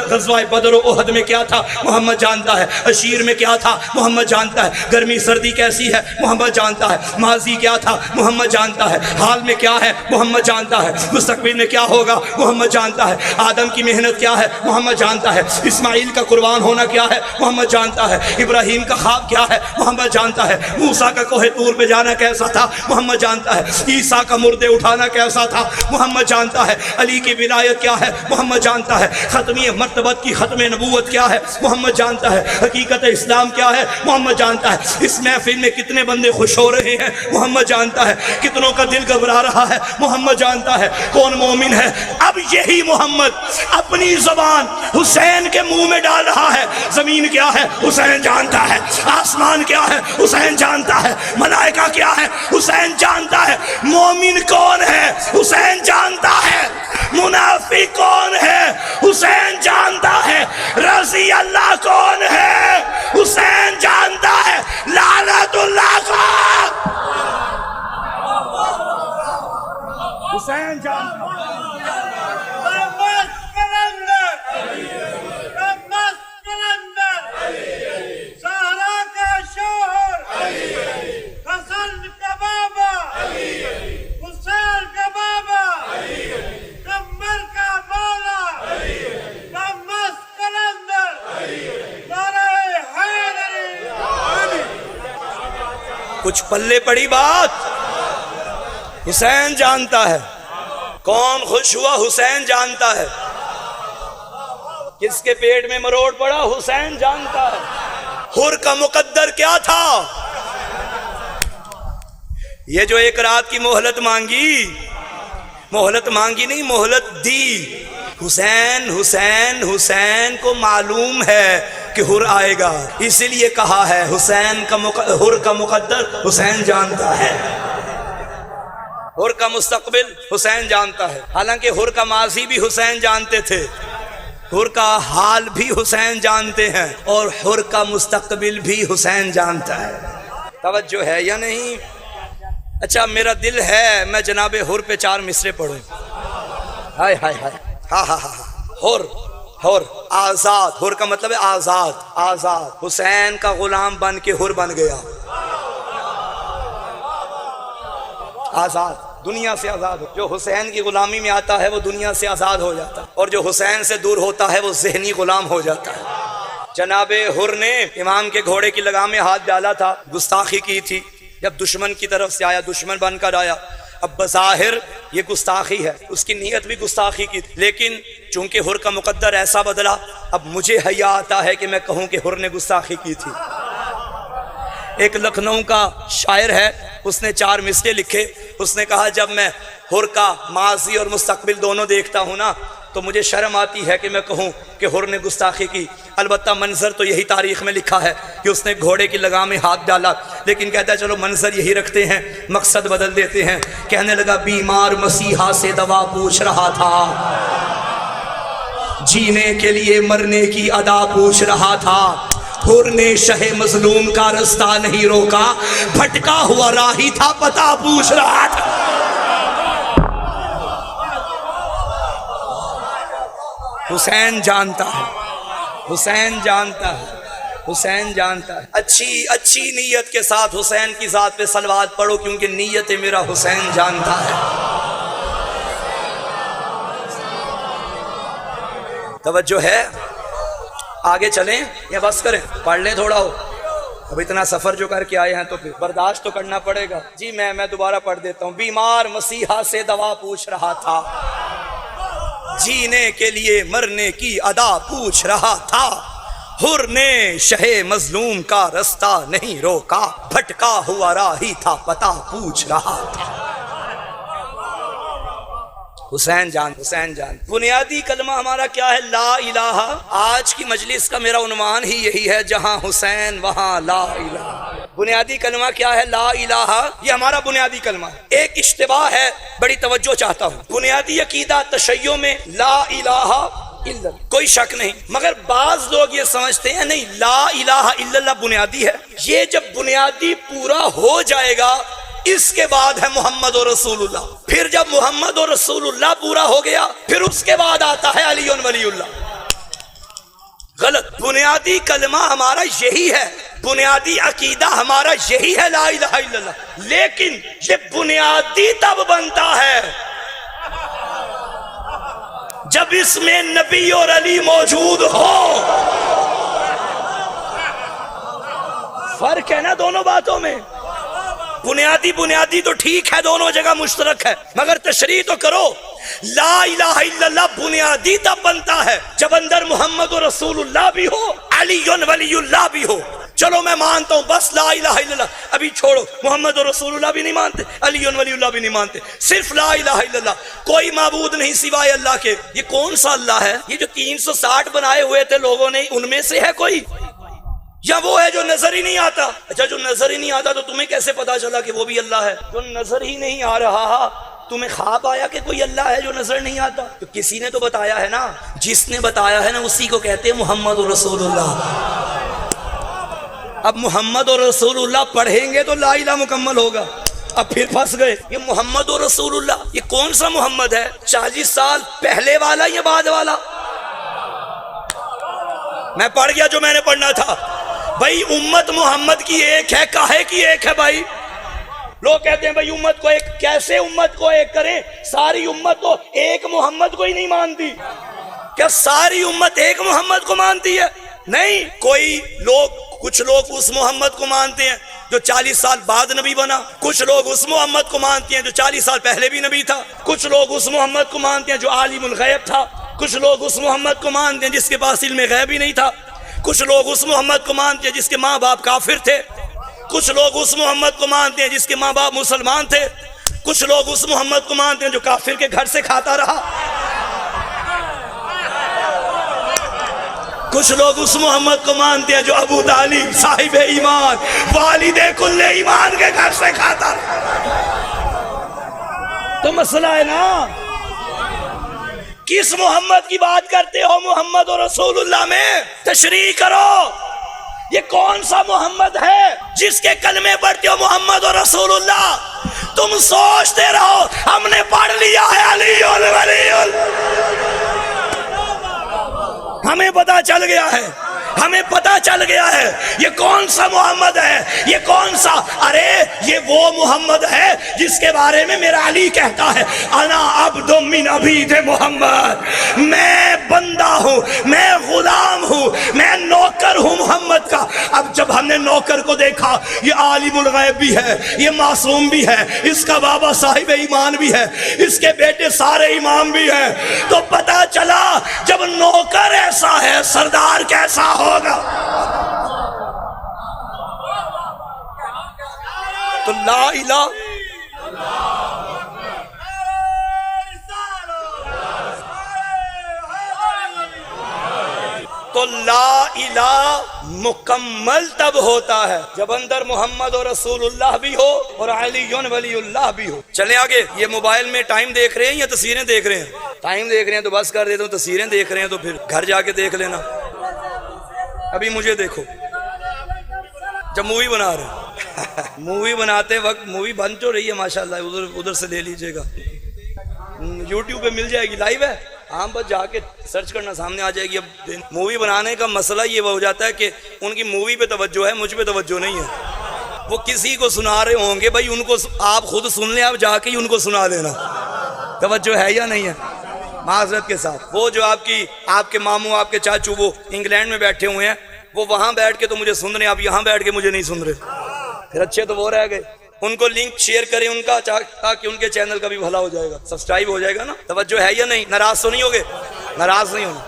غزوہ بدر و احد میں کیا تھا محمد جانتا ہے، اشیر میں کیا تھا محمد جانتا ہے، گرمی سردی کیسی ہے محمد جانتا ہے، ماضی کیا تھا محمد جانتا ہے، حال میں کیا ہے محمد جانتا ہے، مستقبل میں کیا ہوگا محمد جانتا ہے، آدم کی محنت کیا ہے محمد جانتا ہے، اسماعیل کا قربان ہونا کیا ہے محمد جانتا ہے، ابراہیم کا خواب کیا ہے محمد جانتا ہے، موسیٰ کا کوہ طور پہ جانا کیسا تھا محمد جانتا ہے، عیسیٰ کا مردے اٹھانا کیسا تھا محمد جانتا ہے، علی کی ولایت کیا ہے محمد جانتا ہے، ختمی مرتبت کی ختم نبوت کیا ہے محمد جانتا ہے، حقیقت اسلام کیا ہے محمد جانتا ہے، اس محفل میں کتنے بندے خوش ہو رہے ہیں محمد جانتا ہے، کتنوں کا دل گھبرا رہا ہے محمد جانتا ہے، کون مومن ہے۔ اب یہی محمد اپنی زبان حسین کے منہ میں ڈال رہا ہے، زمین کیا ہے حسین جانتا ہے، آسمان کیا ہے حسین جانتا ہے، ملائکہ کیا ہے حسین جانتا ہے، مومن کون ہے حسین جانتا ہے، منافق کون ہے حسین جانتا ہے، رضی اللہ کون ہے حسین جانتا ہے، لعنت اللہ کا حسین جانتا ہے۔ کچھ پلے پڑی بات، حسین جانتا ہے، کون خوش ہوا حسین جانتا ہے، کس کے پیٹ میں مروڑ پڑا حسین جانتا ہے، حر کا مقدر کیا تھا، یہ جو ایک رات کی مہلت مانگی نہیں مہلت دی، حسین حسین حسین کو معلوم ہے کہ حر آئے گا، اسی لیے کہا ہے حسین کا حر کا مقدر حسین جانتا ہے، حر کا مستقبل حسین جانتا ہے، حالانکہ حر کا ماضی بھی حسین جانتے تھے، حر کا حال بھی حسین جانتے ہیں، اور حر کا مستقبل بھی حسین جانتا ہے۔ توجہ ہے یا نہیں؟ اچھا میرا دل ہے میں جناب حر پہ 4 مصرے پڑھوں۔ ہائے ہائے ہائے، ہاں ہاں ہاں، حر آزاد، حر کا مطلب ہے آزاد، حسین کا غلام بن کے حر بن گیا، آزاد، دنیا سے آزاد ہو۔ جو حسین کی غلامی میں آتا ہے وہ دنیا سے آزاد ہو جاتا ہے، اور جو حسین سے دور ہوتا ہے وہ ذہنی غلام ہو جاتا ہے۔ جناب حر نے امام کے گھوڑے کی لگام میں ہاتھ ڈالا تھا، گستاخی کی تھی، جب دشمن کی طرف سے آیا، دشمن بن کر آیا، اب بظاہر یہ گستاخی ہے، اس کی نیت بھی گستاخی کی تھی، لیکن چونکہ حر کا مقدر ایسا بدلا، اب مجھے حیا آتا ہے کہ میں کہوں کہ حر نے گستاخی کی تھی۔ ایک لکھنؤ کا شاعر ہے، اس نے 4 مصرے لکھے، اس نے کہا جب میں حر کا ماضی اور مستقبل دونوں دیکھتا ہوں نا تو مجھے شرم آتی ہے کہ میں کہوں کہ حر نے گستاخی کی. البتہ منظر تو یہی تاریخ میں لکھا ہے کہ اس نے گھوڑے کی لگام میں ہاتھ ڈالا، لیکن کہتا ہے چلو منظر یہی رکھتے ہیں، مقصد بدل دیتے ہیں. کہنے لگا بیمار مسیحا سے دوا پوچھ رہا تھا، جینے کے لیے مرنے کی ادا پوچھ رہا تھا. حر نے شہ مظلوم کا رستہ نہیں روکا، بھٹکا ہوا راہی تھا پتہ پوچھ رہا تھا. حسین جانتا ہے، حسین جانتا ہے، حسین جانتا ہے. اچھی نیت کے ساتھ حسین کی ذات پہ صلوات پڑھو، کیونکہ نیت میرا حسین جانتا ہے. توجہ ہے؟ آگے چلیں یا بس کریں؟ پڑھ لیں تھوڑا ہو. اب اتنا سفر جو کر کے آئے ہیں تو پھر برداشت تو کرنا پڑے گا. جی میں دوبارہ پڑھ دیتا ہوں. بیمار مسیحا سے دوا پوچھ رہا تھا، جینے کے لیے مرنے کی ادا پوچھ رہا تھا. حر نے شہ مظلوم کا رستہ نہیں روکا، بھٹکا ہوا راہی تھا پتہ پوچھ رہا تھا. حسین جان، حسین جان. بنیادی کلمہ ہمارا کیا ہے؟ لا الہ. آج کی مجلس کا میرا عنوان ہی یہی ہے، جہاں حسین وہاں لا الہ. بنیادی کلمہ کیا ہے؟ لا الہ. یہ ہمارا بنیادی کلمہ ہے. ایک اشتباہ ہے، بڑی توجہ چاہتا ہوں. بنیادی عقیدہ تشیع میں لا الہ الا اللہ، کوئی شک نہیں. مگر بعض لوگ یہ سمجھتے ہیں نہیں، لا الہ الا اللہ بنیادی ہے. یہ جب بنیادی پورا ہو جائے گا اس کے بعد ہے محمد و رسول اللہ. پھر جب محمد و رسول اللہ پورا ہو گیا پھر اس کے بعد آتا ہے علی ولی اللہ. غلط. بنیادی کلمہ ہمارا یہی ہے، بنیادی عقیدہ ہمارا یہی ہے، لا الہ الا اللہ. لیکن یہ بنیادی تب بنتا ہے جب اس میں نبی اور علی موجود ہو. فرق ہے نا دونوں باتوں میں. بنیادی تو ٹھیک ہے، دونوں جگہ مشترک ہے، مگر تشریح تو کرو. لا الہ الا اللہ بنیادی تب بنتا ہے جب اندر محمد و رسول اللہ بھی ہو، علی ولی اللہ بھی ہو. چلو میں مانتا ہوں، بس لا الہ الا اللہ ابھی چھوڑو، محمد و رسول اللہ بھی نہیں مانتے، علی ولی اللہ بھی نہیں مانتے، صرف لا الہ الا اللہ. کوئی معبود نہیں سوائے اللہ کے. یہ کون سا اللہ ہے؟ یہ جو 360 بنائے ہوئے تھے لوگوں نے، ان میں سے ہے کوئی، یا وہ ہے جو نظر ہی نہیں آتا؟ اچھا جو نظر ہی نہیں آتا تو تمہیں کیسے پتا چلا کہ وہ بھی اللہ ہے؟ جو نظر ہی نہیں آ رہا، تمہیں خواب آیا کہ کوئی اللہ ہے جو نظر نہیں آتا؟ تو کسی نے تو بتایا ہے نا. جس نے بتایا ہے نا اسی کو کہتے ہیں محمد رسول اللہ. اب محمد رسول اللہ پڑھیں گے تو لا الہ مکمل ہوگا. اب پھر پھنس گئے. یہ محمد رسول اللہ یہ کون سا محمد ہے؟ 40 سال پہلے والا یا بعد والا؟ میں پڑھ گیا جو میں نے پڑھنا تھا. بھائی امت محمد کی ایک ہے، کاہے کی ایک ہے بھائی؟ لوگ کہتے ہیں بھائی امت کو ایک، کیسے امت کو ایک کریں؟ ساری امت تو ایک محمد کو ہی نہیں مانتی. کیا ساری امت ایک محمد کو مانتی ہے؟ نہیں. کچھ لوگ اس محمد کو مانتے ہیں جو 40 سال بعد نبی بنا، کچھ لوگ اس محمد کو مانتے ہیں جو 40 سال پہلے بھی نبی تھا، کچھ لوگ اس محمد کو مانتے ہیں جو عالم الغیب تھا، کچھ لوگ اس محمد کو مانتے ہیں جس کے پاس علم غیب ہی نہیں تھا، کچھ لوگ اس محمد کو مانتے ہیں جس کے ماں باپ کافر تھے، کچھ لوگ اس محمد کو مانتے ہیں جس کے ماں باپ مسلمان تھے، کچھ لوگ اس محمد کو مانتے ہیں جو کافر کے گھر سے کھاتا رہا، کچھ لوگ اس محمد کو مانتے ہیں جو ابو طالب صاحب ایمان والد کل ایمان کے گھر سے کھاتا رہا. تو مسئلہ ہے نا، کس محمد کی بات کرتے ہو؟ محمد و رسول اللہ میں تشریح کرو. یہ کون سا محمد ہے جس کے کلمے پڑھتے ہو محمد و رسول اللہ؟ تم سوچتے رہو، ہم نے پڑھ لیا ہے علی ولی اللہ. ہمیں پتا چل گیا ہے، ہمیں پتا چل گیا ہے یہ کون سا محمد ہے، یہ کون سا. ارے یہ وہ محمد ہے جس کے بارے میں میرا علی کہتا ہے انا عبد من عبید محمد، میں بندہ ہوں، میں غلام ہوں، میں نوکر ہوں محمد کا. اب جب ہم نے نوکر کو دیکھا، یہ عالم الغیب بھی ہے، یہ معصوم بھی ہے، اس کا بابا صاحب ایمان بھی ہے، اس کے بیٹے سارے امام بھی ہیں، تو پتا چلا جب نوکر ایسا ہے سردار کیسا ہوگا. تو لا الہ تو لا الہ مکمل تب ہوتا ہے جب اندر محمد اور رسول اللہ بھی ہو اور علی ولی اللہ بھی ہو. چلیں آگے. یہ موبائل میں ٹائم دیکھ رہے ہیں یا تصویریں دیکھ رہے ہیں؟ ٹائم دیکھ رہے ہیں تو بس کر دیتا ہوں. تصویریں دیکھ رہے ہیں تو پھر گھر جا کے دیکھ لینا. ابھی مجھے دیکھو جب مووی بنا رہے ہیں مووی بناتے وقت مووی بن تو رہی ہے ماشاءاللہ, ادھر سے لے لیجئے گا, یوٹیوب پہ مل جائے گی, لائیو ہے. ہاں بس جا کے سرچ کرنا, سامنے آ جائے گی. اب مووی بنانے کا مسئلہ یہ ہو جاتا ہے کہ ان کی مووی پہ توجہ ہے, مجھ پہ توجہ نہیں ہے. وہ کسی کو سنا رہے ہوں گے بھائی, ان کو آپ خود سن لیں, آپ جا کے ہی ان کو سنا دینا. توجہ ہے یا نہیں ہے؟ معذرت کے ساتھ. وہ جو آپ کے ماموں, آپ کے چاچو وہ انگلینڈ میں بیٹھے ہوئے ہیں, وہ وہاں بیٹھ کے تو مجھے سن رہے ہیں, آپ یہاں بیٹھ کے مجھے نہیں سن رہے. پھر اچھے تو وہ رہ گئے. ان کو لنک شیئر کریں ان کا, تاکہ ان کے چینل کا بھی بھلا ہو جائے گا, سبسکرائب ہو جائے گا نا. توجہ ہے یا نہیں؟ ناراض تو نہیں ہوگے؟ ناراض نہیں ہونا.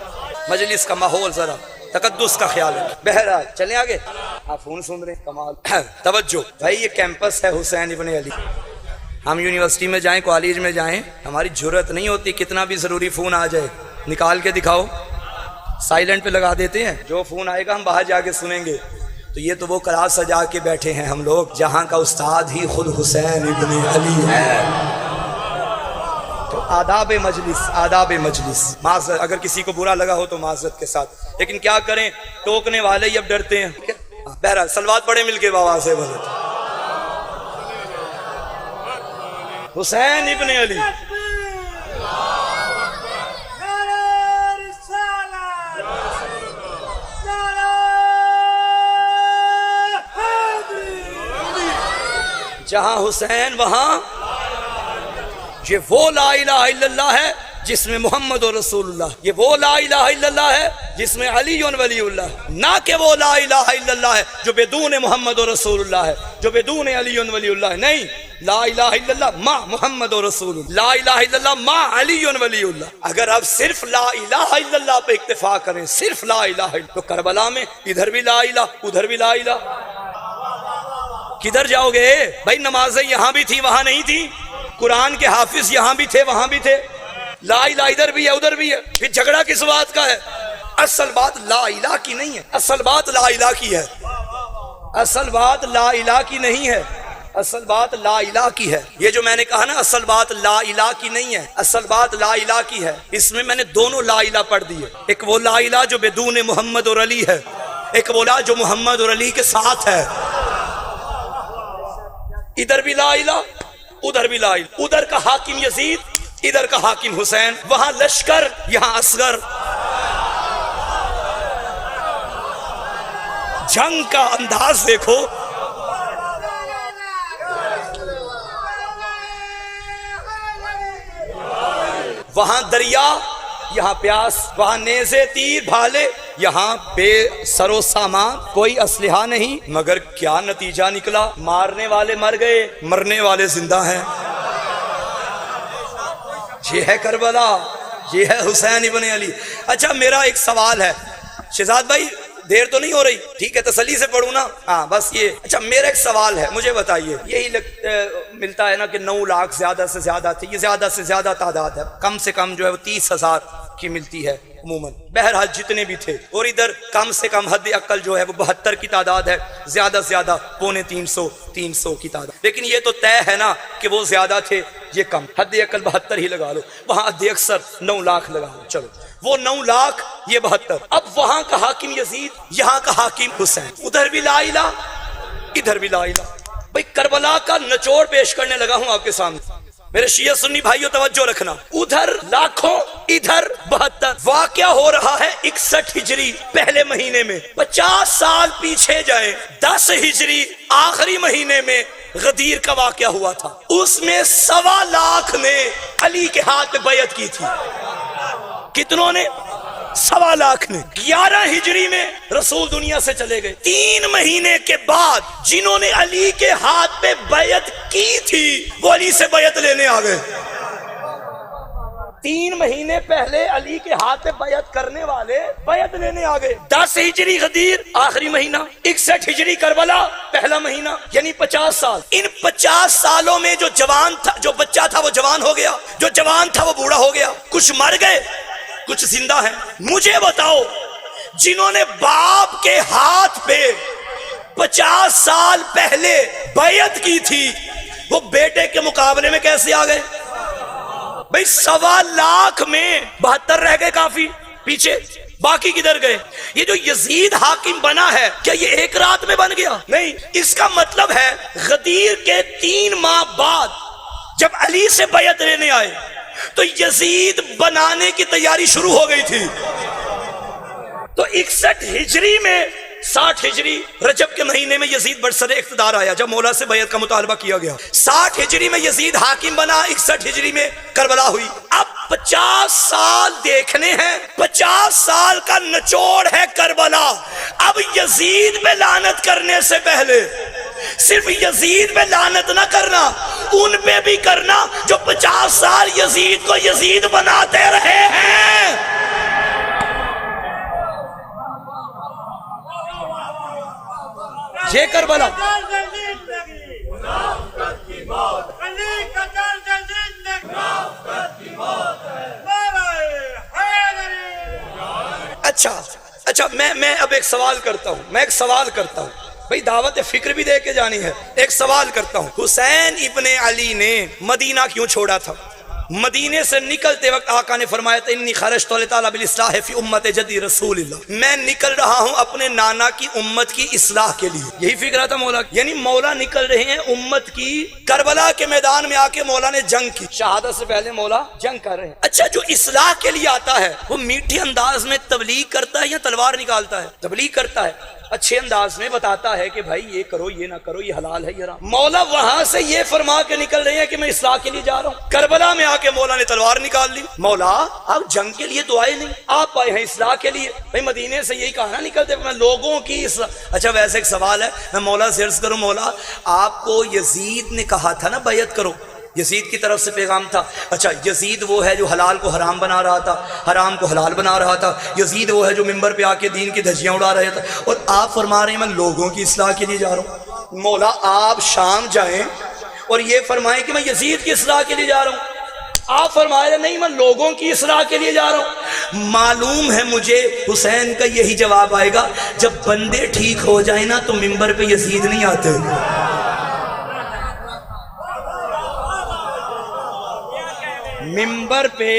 مجلس کا ماحول ذرا تقدس کا خیال ہے. بہرحال چلیں آگے. آپ فون سن رہے ہیں, کمال. توجہ بھائی, یہ کیمپس ہے حسین ابن علی. ہم یونیورسٹی میں جائیں, کالج میں جائیں, ہماری جرت نہیں ہوتی کتنا بھی ضروری فون آ جائے نکال کے دکھاؤ, سائلنٹ پہ لگا دیتے ہیں. جو فون آئے گا ہم باہر جا کے سنیں گے. تو یہ تو وہ کلاس سجا کے بیٹھے ہیں ہم لوگ جہاں کا استاد ہی خود حسین ابن علی ہے. تو آداب مجلس معذرت, اگر کسی کو برا لگا ہو تو معذرت کے ساتھ, لیکن کیا کریں, ٹوکنے والے ہی اب ڈرتے ہیں. بہرحال سلوات پڑھے مل کے بابا سے بولے. حسین ابن علی جہاں حسین وہاں یہ وہ لا الہ الا اللہ ہے جس میں محمد و رسول اللہ, یہ وہ لا الہ الا اللہ ہے جس میں علی ولی اللہ, نہ کہ وہ لا الہ الا اللہ ہے جو بدون محمد و رسول اللہ ہے, جو بدون علی ولی اللہ ہے. نہیں, لا الہ الا اللہ ما محمد و رسول اللہ, لا الہ الا اللہ ما علی ولی اللہ. اگر آپ صرف لا الہ الا اللہ پہ اکتفا کریں, صرف لا الہ الا, تو کربلا میں ادھر بھی لا الہ ادھر بھی لا الہ, کدھر جاؤ گے بھائی؟ نمازیں یہاں بھی تھی وہاں نہیں تھی, قرآن کے حافظ یہاں بھی تھے وہاں بھی تھے, لا الہ ادھر بھی ہے ادھر بھی ہے. پھر جھگڑا کس بات کا ہے؟ اصل بات لا الہ کی نہیں ہے, اصل بات لا الہ کی ہے. اصل بات لا الہ کی نہیں ہے, اصل بات لا الہ کی ہے. یہ جو میں نے کہا نا اصل بات لا الہ کی نہیں ہے, اصل بات لا الہ کی ہے. اس میں میں نے دونوں لا الہ پڑھ دیے, ایک وہ لا الہ جو بدون محمد اور علی ہے, ایک وہ لا جو محمد اور علی کے ساتھ ہے. ادھر بھی لا الہ ادھر بھی لا الہ, ادھر کا حاکم یزید ادھر کا حاکم حسین, وہاں لشکر یہاں اصغر. جنگ کا انداز دیکھو, وہاں دریا یہاں پیاس, وہاں نیزے تیر بھالے یہاں بے سر و سامان, کوئی اسلحہ نہیں, مگر کیا نتیجہ نکلا؟ مارنے والے مر گئے, مرنے والے زندہ ہیں. یہ ہے کربلا, یہ ہے حسین ابن علی. اچھا میرا ایک سوال ہے شہزاد بھائی, دیر تو نہیں ہو رہی؟ ٹھیک ہے تسلی سے پڑھوں نا, ہاں بس یہ. اچھا میرا ایک سوال ہے, مجھے بتائیے, یہی ملتا ہے نا کہ 9 لاکھ زیادہ سے زیادہ تھی, یہ زیادہ سے زیادہ تعداد ہے, کم سے کم جو ہے وہ 30,000 کی ملتی ہے عموماً. بہرحال جتنے بھی تھے, اور ادھر کم سے کم حد اقل جو ہے وہ 72 کی تعداد ہے, زیادہ سے زیادہ 250 کی تعداد. لیکن یہ تو طے ہے نا کہ وہ زیادہ تھے یہ کم, حد اقل 72 ہی لگا لو, وہاں حد اکثر 9 لاکھ لگا لو. چلو وہ 9 لاکھ یہ 72. اب وہاں کا حاکم یزید یہاں کا حاکم حسین, ادھر بھی لا الہ ادھر بھی لا الہ. بھئی کربلا کا نچوڑ پیش کرنے لگا ہوں آپ کے سامنے. میرے شیعہ سنی بھائیوں توجہ رکھنا, ادھر لاکھوں ادھر 72. واقعہ ہو رہا ہے 61 ہجری پہلے مہینے میں. 50 سال پیچھے جائیں, 10 ہجری آخری مہینے میں غدیر کا واقعہ ہوا تھا. اس میں 1.25 لاکھ نے علی کے ہاتھ پہ بیعت کی تھی. کتنوں نے؟ 1.25 لاکھ نے. 11 ہجری میں رسول دنیا سے چلے گئے. 3 مہینے کے بعد جنہوں نے علی کے ہاتھ پہ بیعت کی تھی وہ علی سے بیعت لینے آ گئے. 3 مہینے پہلے علی کے ہاتھ پہ بیعت کرنے والے بیعت لینے آ گئے. 10 ہجری غدیر آخری مہینہ, 61 ہجری کربلا پہلا مہینہ, یعنی 50 سال. ان 50 سالوں میں جو جوان تھا, جو بچہ تھا وہ جوان ہو گیا, جو جوان تھا وہ بوڑھا ہو گیا, کچھ مر گئے کچھ زندہ ہیں. مجھے بتاؤ جنہوں نے باپ کے ہاتھ پہ 50 سال پہلے بیعت کی تھی، وہ بیٹے کے مقابلے میں کیسے آ گئے؟ بھئی 1.25 لاکھ میں 72 رہ گئے کافی پیچھے، باقی کدھر گئے؟ یہ جو یزید حاکم بنا ہے، کیا یہ ایک رات میں بن گیا؟ نہیں، اس کا مطلب ہے غدیر کے 3 ماہ بعد جب علی سے بیعت لینے آئے تو یزید بنانے کی تیاری شروع ہو گئی تھی۔ تو 61 ہجری میں 60 ہجری رجب کے مہینے میں یزید برسر اقتدار آیا جب مولا سے بیعت کا مطالبہ کیا گیا۔ 60 ہجری میں یزید حاکم بنا، 61 ہجری میں کربلا ہوئی۔ اب 50 سال دیکھنے ہیں، 50 سال کا نچوڑ ہے کربلا۔ اب یزید پہ لعنت کرنے سے پہلے صرف یزید پہ لعنت نہ کرنا، ان پہ بھی کرنا جو 50 سال یزید کو یزید بناتے رہے ہیں۔ یہ کربلا اچھا میں اب ایک سوال کرتا ہوں، بھئی دعوت فکر بھی دے کے جانی ہے۔ ایک سوال کرتا ہوں، حسین ابن علی نے مدینہ کیوں چھوڑا تھا؟ مدینے سے نکلتے وقت آقا نے فرمایا تھا انی خرجت لطالب الاصلاح فی امت جدی رسول اللہ، میں نکل رہا ہوں اپنے نانا کی امت کی اصلاح کے لیے۔ یہی فکرہ تھا مولا، یعنی مولا نکل رہے ہیں امت کی۔ کربلا کے میدان میں آ کے مولا نے جنگ کی، شہادت سے پہلے مولا جنگ کر رہے ہیں۔ اچھا، جو اصلاح کے لیے آتا ہے وہ میٹھے انداز میں تبلیغ کرتا ہے یا تلوار نکالتا ہے؟ تبلیغ کرتا ہے، اچھے انداز میں بتاتا ہے کہ بھائی یہ کرو، یہ نہ کرو، یہ حلال ہے، یہ حرام۔ مولا وہاں سے یہ فرما کے نکل رہے ہیں کہ میں اصلاح کے لیے جا رہا ہوں۔ کربلا میں آ کے مولا نے تلوار نکال لی۔ مولا آپ جنگ کے لیے تو آئے نہیں، آپ آئے ہیں اصلاح کے لیے۔ بھائی مدینے سے یہی کہا نہ نکلتے میں لوگوں کی اصلاح۔ اچھا ویسے ایک سوال ہے، میں مولا سے عرض کروں، مولا آپ کو یزید نے کہا تھا نا بیعت کرو، یزید کی طرف سے پیغام تھا۔ اچھا یزید وہ ہے جو حلال کو حرام بنا رہا تھا، حرام کو حلال بنا رہا تھا، یزید وہ ہے جو منبر پہ آ کے دین کی دھجیاں اڑا رہا تھا، اور آپ فرما رہے ہیں میں لوگوں کی اصلاح کے لیے جا رہا ہوں۔ مولا آپ شام جائیں اور یہ فرمائیں کہ میں یزید کی اصلاح کے لیے جا رہا ہوں، آپ فرمائے نہیں میں لوگوں کی اصلاح کے لیے جا رہا ہوں۔ معلوم ہے مجھے حسین کا یہی جواب آئے گا، جب بندے ٹھیک ہو جائیں نا تو منبر پہ یزید نہیں آتے۔ ممبر پہ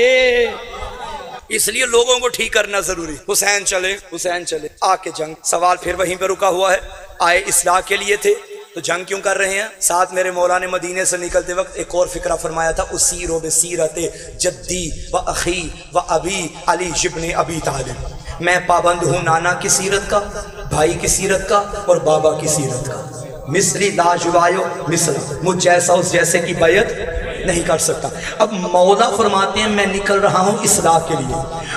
اس لیے لوگوں کو ٹھیک کرنا ضروری۔ حسین چلے آ کے جنگ، سوال پھر وہیں پہ رکا ہوا ہے، آئے اصلاح کے لیے تھے تو جنگ کیوں کر رہے ہیں؟ ساتھ میرے مولا نے مدینے سے نکلتے وقت ایک اور فکرہ فرمایا تھا، اسیرو بسیرت جدی و اخی و ابی علی ابن ابی طالب، میں پابند ہوں نانا کی سیرت کا، بھائی کی سیرت کا اور بابا کی سیرت کا۔ مصری لا جوایو مصر، مجھ جیسا اس جیسے کی بیعت نہیں کر سکتا۔ اب مولا فرماتے ہیں میں نکل رہا ہوں اصلاح کے لیے،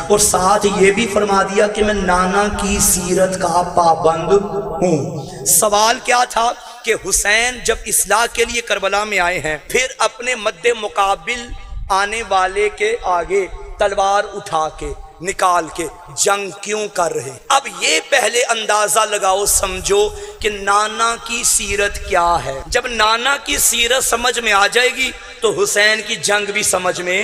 اور ساتھ یہ بھی فرما دیا کہ میں نانا کی سیرت کا پابند ہوں۔ سوال کیا تھا کہ حسین جب اصلاح کے لیے کربلا میں آئے ہیں، پھر اپنے مد مقابل آنے والے کے آگے تلوار اٹھا کے نکال کے جنگ کیوں کر رہے؟ اب یہ پہلے اندازہ لگاؤ، سمجھو کہ نانا کی سیرت کیا ہے۔ جب نانا کی سیرت سمجھ میں آ جائے گی تو حسین کی جنگ بھی سمجھ میں۔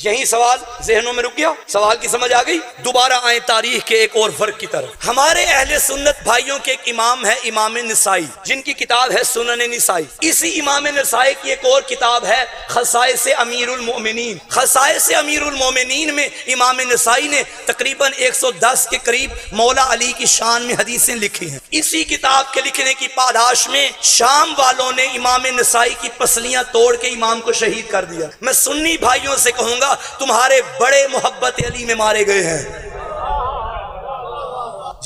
یہی سوال ذہنوں میں رک گیا، سوال کی سمجھ آ گئی؟ دوبارہ آئیں تاریخ کے ایک اور فرق کی طرف۔ ہمارے اہل سنت بھائیوں کے ایک امام ہے امام نسائی، جن کی کتاب ہے سنن نسائی۔ اسی امام نسائی کی ایک اور کتاب ہے خصائص امیر المؤمنین۔ خصائص امیر المؤمنین میں امام نسائی نے تقریباً 110 کے قریب مولا علی کی شان میں حدیثیں لکھی ہیں۔ اسی کتاب کے لکھنے کی پاداش میں شام والوں نے امام نسائی کی پسلیاں توڑ کے امام کو شہید کر دیا۔ میں سنی بھائیوں سے کہوں گا تمہارے بڑے محبت علی میں مارے گئے ہیں۔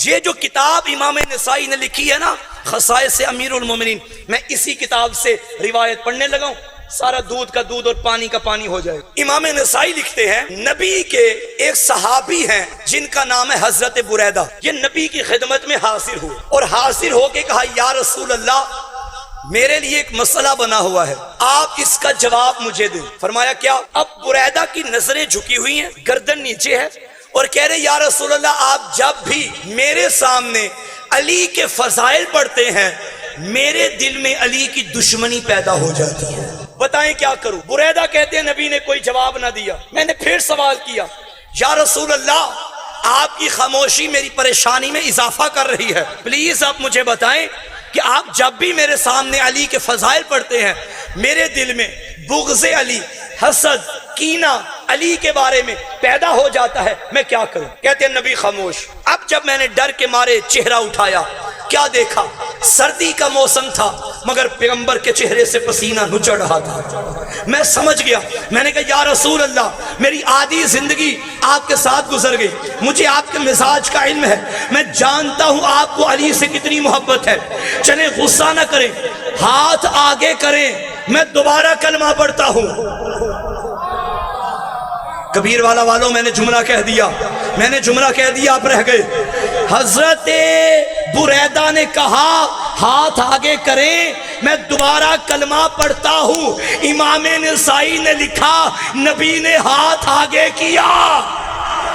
یہ جو کتاب امام نسائی نے لکھی ہے نا خصائص امیر المومنین، میں اسی کتاب سے روایت پڑھنے لگا ہوں، سارا دودھ کا دودھ اور پانی کا پانی ہو جائے۔ امام نسائی لکھتے ہیں نبی کے ایک صحابی ہیں جن کا نام ہے حضرت بریدہ، یہ نبی کی خدمت میں حاضر ہوئے اور حاضر ہو کے کہا یا رسول اللہ میرے لیے ایک مسئلہ بنا ہوا ہے، آپ اس کا جواب مجھے دیں۔ فرمایا کیا؟ اب بریدہ کی نظریں جھکی ہوئی ہیں، گردن نیچے ہے، اور کہہ رہے یا رسول اللہ آپ جب بھی میرے سامنے علی کے فضائل پڑھتے ہیں میرے دل میں علی کی دشمنی پیدا ہو جاتی ہے، بتائیں کیا کروں؟ بریدہ کہتے ہیں نبی نے کوئی جواب نہ دیا۔ میں نے پھر سوال کیا یا رسول اللہ آپ کی خاموشی میری پریشانی میں اضافہ کر رہی ہے. پلیز آپ مجھے بتائیں کہ آپ جب بھی میرے سامنے علی کے فضائل پڑھتے ہیں میرے دل میں بغض علی، حسد، کینہ علی کے بارے میں پیدا ہو جاتا ہے، میں کیا کروں؟ کہتے ہیں نبی خاموش. اب جب میں نے ڈر کے مارے چہرہ اٹھایا، کیا دیکھا؟ سردی کا موسم تھا مگر پیغمبر کے چہرے سے پسینہ نچڑ رہا تھا. میں سمجھ گیا. میں نے کہا یا رسول اللہ، میری آدھی زندگی آپ کے ساتھ گزر گئی، مجھے آپ کے مزاج کا علم ہے، میں جانتا ہوں آپ کو علی سے کتنی محبت ہے. چلیں غصہ نہ کریں، ہاتھ آگے کریں، میں دوبارہ کلمہ پڑھتا ہوں. کبیر والا والوں میں نے جملہ کہہ دیا، آپ رہ گئے. حضرت بریدہ نے کہا ہاتھ آگے کریں، میں دوبارہ کلمہ پڑھتا ہوں. امام نسائی نے لکھا نبی نے ہاتھ آگے کیا،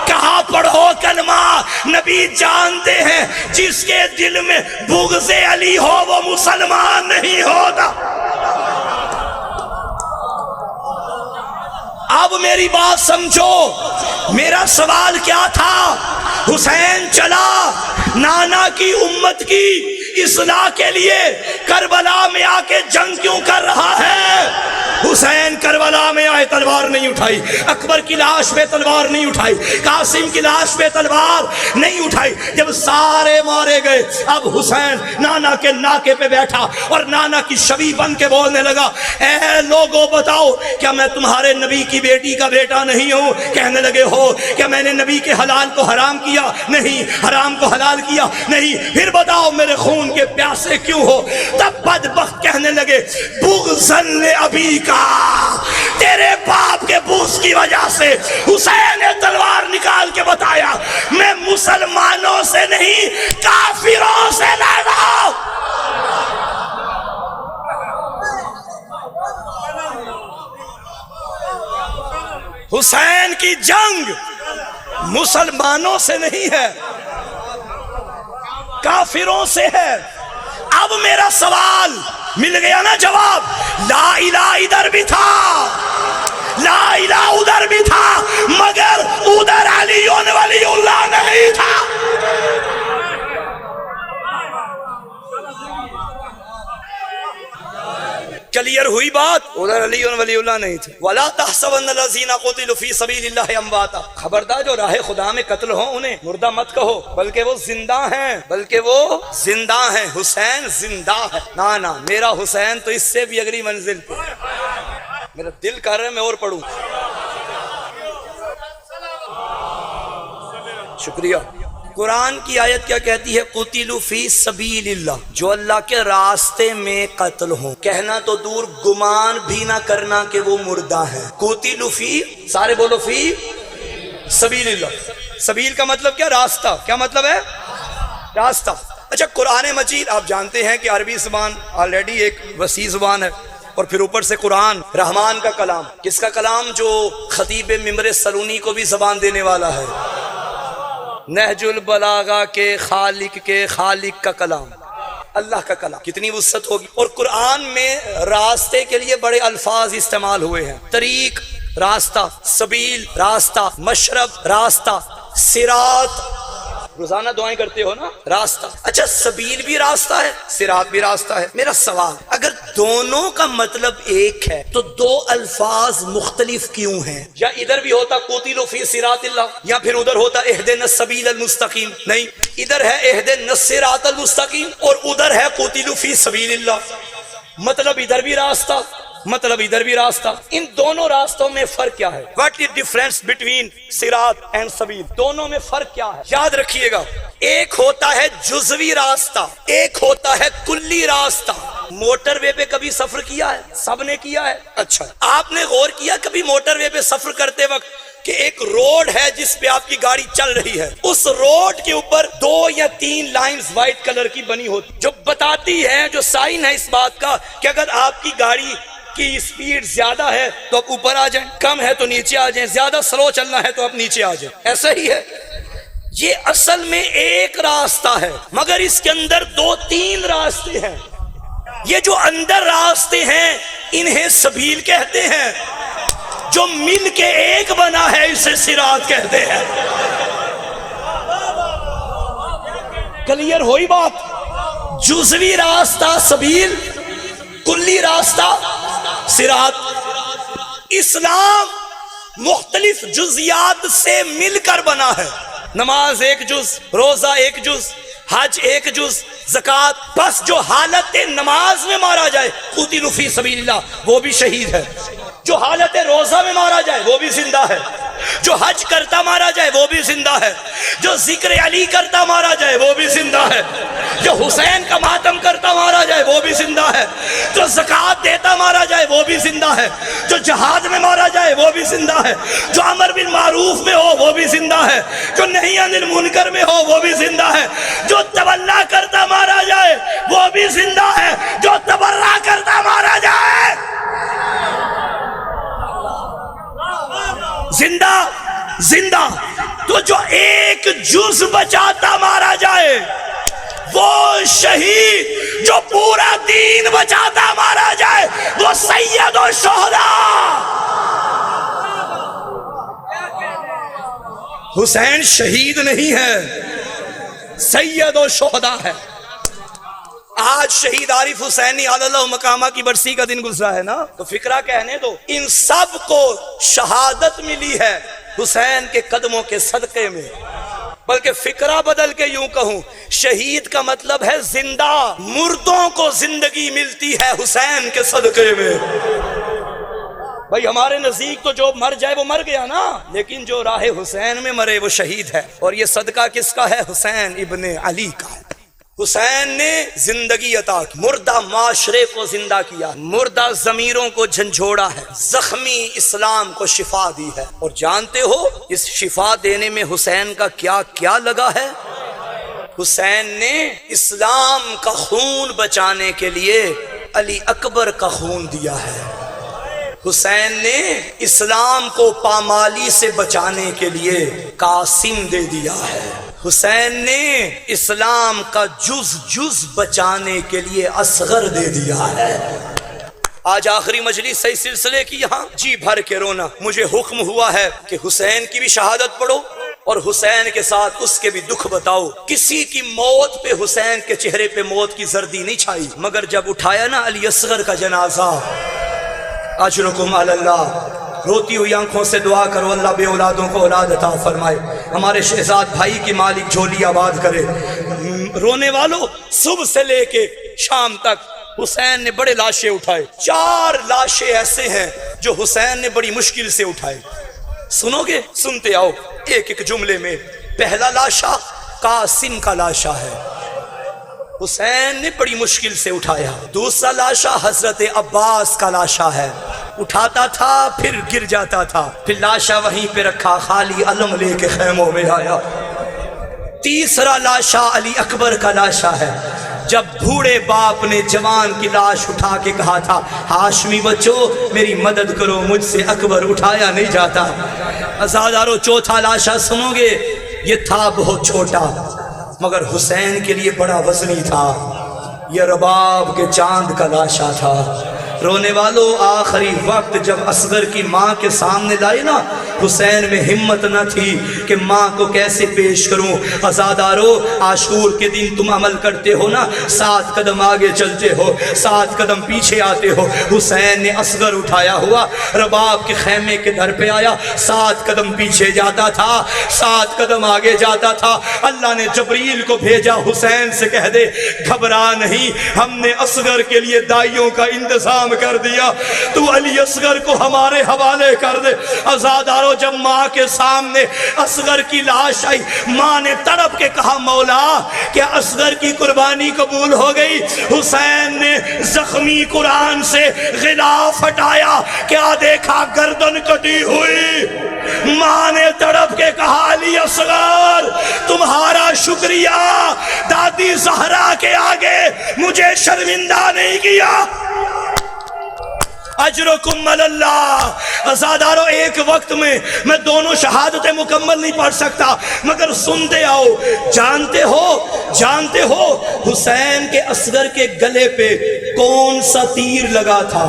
کہا پڑھو کلمہ. نبی جانتے ہیں جس کے دل میں بغض علی ہو وہ مسلمان نہیں ہوتا. اب میری بات سمجھو، میرا سوال کیا تھا؟ حسین چلا نانا کی امت کی اصلاح کے لیے کربلا میں آ کے جنگ کیوں کر رہا ہے؟ حسین کربلا میں آئے تلوار نہیں اٹھائی، اکبر کی لاش پہ تلوار نہیں اٹھائی، قاسم کی لاش پہ تلوار نہیں اٹھائی. جب سارے مارے گئے اب حسین نانا کے ناکے پہ بیٹھا اور نانا کی شبیہ بن کے بولنے لگا، اے لوگوں بتاؤ کیا میں تمہارے نبی کی بیٹی کا بیٹا نہیں ہوں؟ کہنے لگے ہو. کیا میں نے نبی کے حلال کو حرام کیا؟ نہیں. حرام کو حلال کیا؟ نہیں. پھر بتاؤ میرے خون کے پیاسے کیوں ہو؟ تب بدبخت کہنے لگے بغضاً لابی کا، تیرے باپ کے بغض کی وجہ سے. حسین نے تلوار نکال کے بتایا میں مسلمانوں سے نہیں کافروں سے لڑا ہوں. حسین کی جنگ مسلمانوں سے نہیں ہے، کافروں سے ہے. اب میرا سوال مل گیا نا جواب. لا الہ ادھر بھی تھا، لا الہ ادھر بھی تھا، مگر ادھر علی ولی اللہ نہیں تھا. کلیئر ہوئی بات؟ ادھر علی ولی اللہ نہیں تھے. وَلَا تَحْسَبَنَّ الَّذِينَ قُتِلُوا فِي سَبِيلِ اللَّهِ أَمْوَاتًا، خبردار جو راہ خدا میں قتل ہوں انہیں مردہ مت کہو، بلکہ وہ زندہ ہیں. حسین زندہ ہے. نا میرا حسین تو اس سے بھی اگلی منزل پہ. میرا دل کر رہا ہے میں اور پڑھوں. شکریہ. قرآن کی آیت کیا کہتی ہے؟ قتلوا فی سبیل اللہ، جو اللہ کے راستے میں قتل ہوں. کہنا تو دور، گمان بھی نہ کرنا کہ وہ مردہ ہیں. قتلوا فی، سارے بولو فی سبیل اللہ. سبیل کا مطلب کیا؟ راستہ. کیا مطلب ہے؟ راستہ. اچھا قرآن مجید آپ جانتے ہیں کہ عربی زبان آلریڈی ایک وسیع زبان ہے، اور پھر اوپر سے قرآن رحمان کا کلام. کس کا کلام؟ جو خطیب ممبر سلونی کو بھی زبان دینے والا ہے. نہج البلاغہ کے خالق کا کلام، اللہ کا کلام. کتنی وسعت ہوگی. اور قرآن میں راستے کے لیے بڑے الفاظ استعمال ہوئے ہیں. طریق راستہ، سبیل راستہ، مشرب راستہ، صراط روزانہ دعائیں کرتے ہو نا، راستہ. اچھا سبیل بھی راستہ ہے، صراط بھی راستہ ہے. میرا سوال، اگر دونوں کا مطلب ایک ہے تو دو الفاظ مختلف کیوں ہیں؟ یا ادھر بھی ہوتا قتلوا فی صراط اللہ، یا پھر ادھر ہوتا اہدنا السبیل المستقیم. نہیں، ادھر ہے اہدنا الصراط المستقیم اور ادھر ہے قتلوا فی سبیل اللہ. مطلب ادھر بھی راستہ، مطلب ادھر بھی راستہ. ان دونوں راستوں میں فرق کیا ہے؟ واٹ از ڈفرنس بٹوین صراط اینڈ سبیل؟ دونوں میں فرق کیا ہے؟ یاد رکھیے گا، ایک ہوتا ہے جزوی راستہ، ایک ہوتا ہے کلی راستہ. موٹر وے پہ کبھی سفر کیا ہے؟ سب نے کیا ہے. اچھا آپ نے غور کیا کبھی موٹر وے پہ سفر کرتے وقت کہ ایک روڈ ہے جس پہ آپ کی گاڑی چل رہی ہے، اس روڈ کے اوپر 2 یا 3 لائنز وائٹ کلر کی بنی ہوتی جو بتاتی ہے، جو سائن ہے اس بات کا کہ اگر آپ کی گاڑی کی اسپیڈ زیادہ ہے تو آپ اوپر آ جائیں، کم ہے تو نیچے آ جائیں، زیادہ سلو چلنا ہے تو آپ نیچے آ جائیں. ایسا ہی ہے. یہ اصل میں ایک راستہ ہے مگر اس کے اندر 2-3 راستے ہیں. یہ جو اندر راستے ہیں انہیں سبیل کہتے ہیں، جو مل کے ایک بنا ہے اسے صراط کہتے ہیں. کلیئر ہوئی بات؟ جزوی راستہ سبیل، کلی راستہ صراط۔ اسلام مختلف جزیات سے مل کر بنا ہے۔ نماز ایک جز، روزہ ایک جز، حج ایک جز، زکوٰۃ۔ بس جو حالت نماز میں مارا جائے قتل فی سبیل اللہ وہ بھی شہید ہے، جو حالت روزہ میں مارا جائے وہ بھی زندہ ہے، جو حج کرتا مارا جائے وہ بھی زندہ ہے، جو ذکر علی کرتا مارا جائے وہ بھی زندہ ہے، جو حسین کا ماتم کرتا مارا جائے وہ بھی زندہ ہے، جو زکوٰۃ دیتا مارا جائے وہ بھی زندہ ہے، جو جہاد میں مارا جائے وہ بھی زندہ ہے، جو امر بالمعروف میں ہو وہ بھی زندہ ہے، جو نہی عن المنکر میں ہو وہ بھی زندہ ہے، جو تولّا کرتا مارا جائے وہ بھی زندہ ہے، جو تبرع کرتا مارا جائے زندہ زندہ۔ تو جو ایک جز بچاتا مارا جائے وہ شہید، جو پورا دین بچاتا مارا جائے وہ سید الشہداء۔ حسین شہید نہیں ہے، سید الشہداء ہے۔ آج شہید عارف حسینی علی اللہ مقامہ کی برسی کا دن گزرا ہے نا، تو فکرہ کہنے دو، ان سب کو شہادت ملی ہے حسین کے قدموں کے صدقے میں۔ بلکہ فکرہ بدل کے یوں کہوں، شہید کا مطلب ہے زندہ، مردوں کو زندگی ملتی ہے حسین کے صدقے میں۔ بھائی ہمارے نزدیک تو جو مر جائے وہ مر گیا نا، لیکن جو راہ حسین میں مرے وہ شہید ہے، اور یہ صدقہ کس کا ہے؟ حسین ابن علی کا ہے۔ حسین نے زندگی عطا کی، مردہ معاشرے کو زندہ کیا، مردہ ضمیروں کو جھنجھوڑا ہے، زخمی اسلام کو شفا دی ہے۔ اور جانتے ہو اس شفا دینے میں حسین کا کیا کیا لگا ہے؟ حسین نے اسلام کا خون بچانے کے لیے علی اکبر کا خون دیا ہے۔ حسین نے اسلام کو پامالی سے بچانے کے لیے قاسم دے دیا ہے۔ حسین نے اسلام کا جز جز بچانے کے لیے اصغر دے دیا ہے۔ آج آخری مجلس اس سلسلے کی یہاں جی بھر کے رونا۔ مجھے حکم ہوا ہے کہ حسین کی بھی شہادت پڑھو اور حسین کے ساتھ اس کے بھی دکھ بتاؤ۔ کسی کی موت پہ حسین کے چہرے پہ موت کی زردی نہیں چھائی، مگر جب اٹھایا نا علی اصغر کا جنازہ، اجرکم علی اللہ، روتی ہوئی آنکھوں سے دعا کرو اللہ بے اولادوں کو اولاد عطا فرمائے، ہمارے شہزاد بھائی کی مالک جھولی آباد کرے۔ رونے والوں، صبح سے لے کے شام تک حسین نے بڑے لاشیں اٹھائے۔ 4 لاشیں ایسے ہیں جو حسین نے بڑی مشکل سے اٹھائے۔ سنو گے؟ سنتے آؤ ایک ایک جملے میں۔ پہلا لاشا قاسم کا لاشا ہے، حسین نے بڑی مشکل سے اٹھایا۔ دوسرا لاشا حضرت عباس کا لاشا ہے، اٹھاتا تھا پھر گر جاتا تھا، پھر لاشا وہیں پہ رکھا، خالی علم لے کے خیموں میں آیا۔ تیسرا لاشا علی اکبر کا لاشا ہے، جب بوڑھے باپ نے جوان کی لاش اٹھا کے کہا تھا ہاشمی بچوں میری مدد کرو، مجھ سے اکبر اٹھایا نہیں جاتا۔ عزادارو چوتھا لاشا سنو گے، یہ تھا بہت چھوٹا مگر حسین کے لیے بڑا وزنی تھا، یہ رباب کے چاند کا لاشا تھا۔ رونے والوں، آخری وقت جب اصغر کی ماں کے سامنے لائی نا، حسین میں ہمت نہ تھی کہ ماں کو کیسے پیش کروں۔ عزادارو، عاشور کے دن تم عمل کرتے ہو نا، 7 قدم آگے چلتے ہو، 7 قدم پیچھے آتے ہو۔ حسین نے اصغر اٹھایا ہوا رباب کے خیمے کے در پہ آیا، 7 قدم پیچھے جاتا تھا، 7 قدم آگے جاتا تھا۔ اللہ نے جبریل کو بھیجا، حسین سے کہہ دے گھبرا نہیں، ہم نے اصغر کے لیے دائیوں کا انتظام کر دیا، تو علی اصغر کو ہمارے حوالے کر دے۔ عزادارو، جب ماں کے سامنے اصغر کی لاش آئی، ماں نے تڑپ کے کہا مولا کیا اصغر کی قربانی قبول ہو گئی؟ حسین نے زخمی قرآن سے غلاف ہٹایا، کیا دیکھا؟ گردن کٹی ہوئی۔ ماں نے تڑپ کے کہا علی اصغر تمہارا شکریہ، دادی زہرا کے آگے مجھے شرمندہ نہیں کیا۔ اجرکم علی اللہ۔ عزادارو، ایک وقت میں میں دونوں شہادتیں مکمل نہیں پڑھ سکتا، مگر سنتے آؤ۔ جانتے ہو حسین کے اصغر کے گلے پہ کون سا تیر لگا تھا؟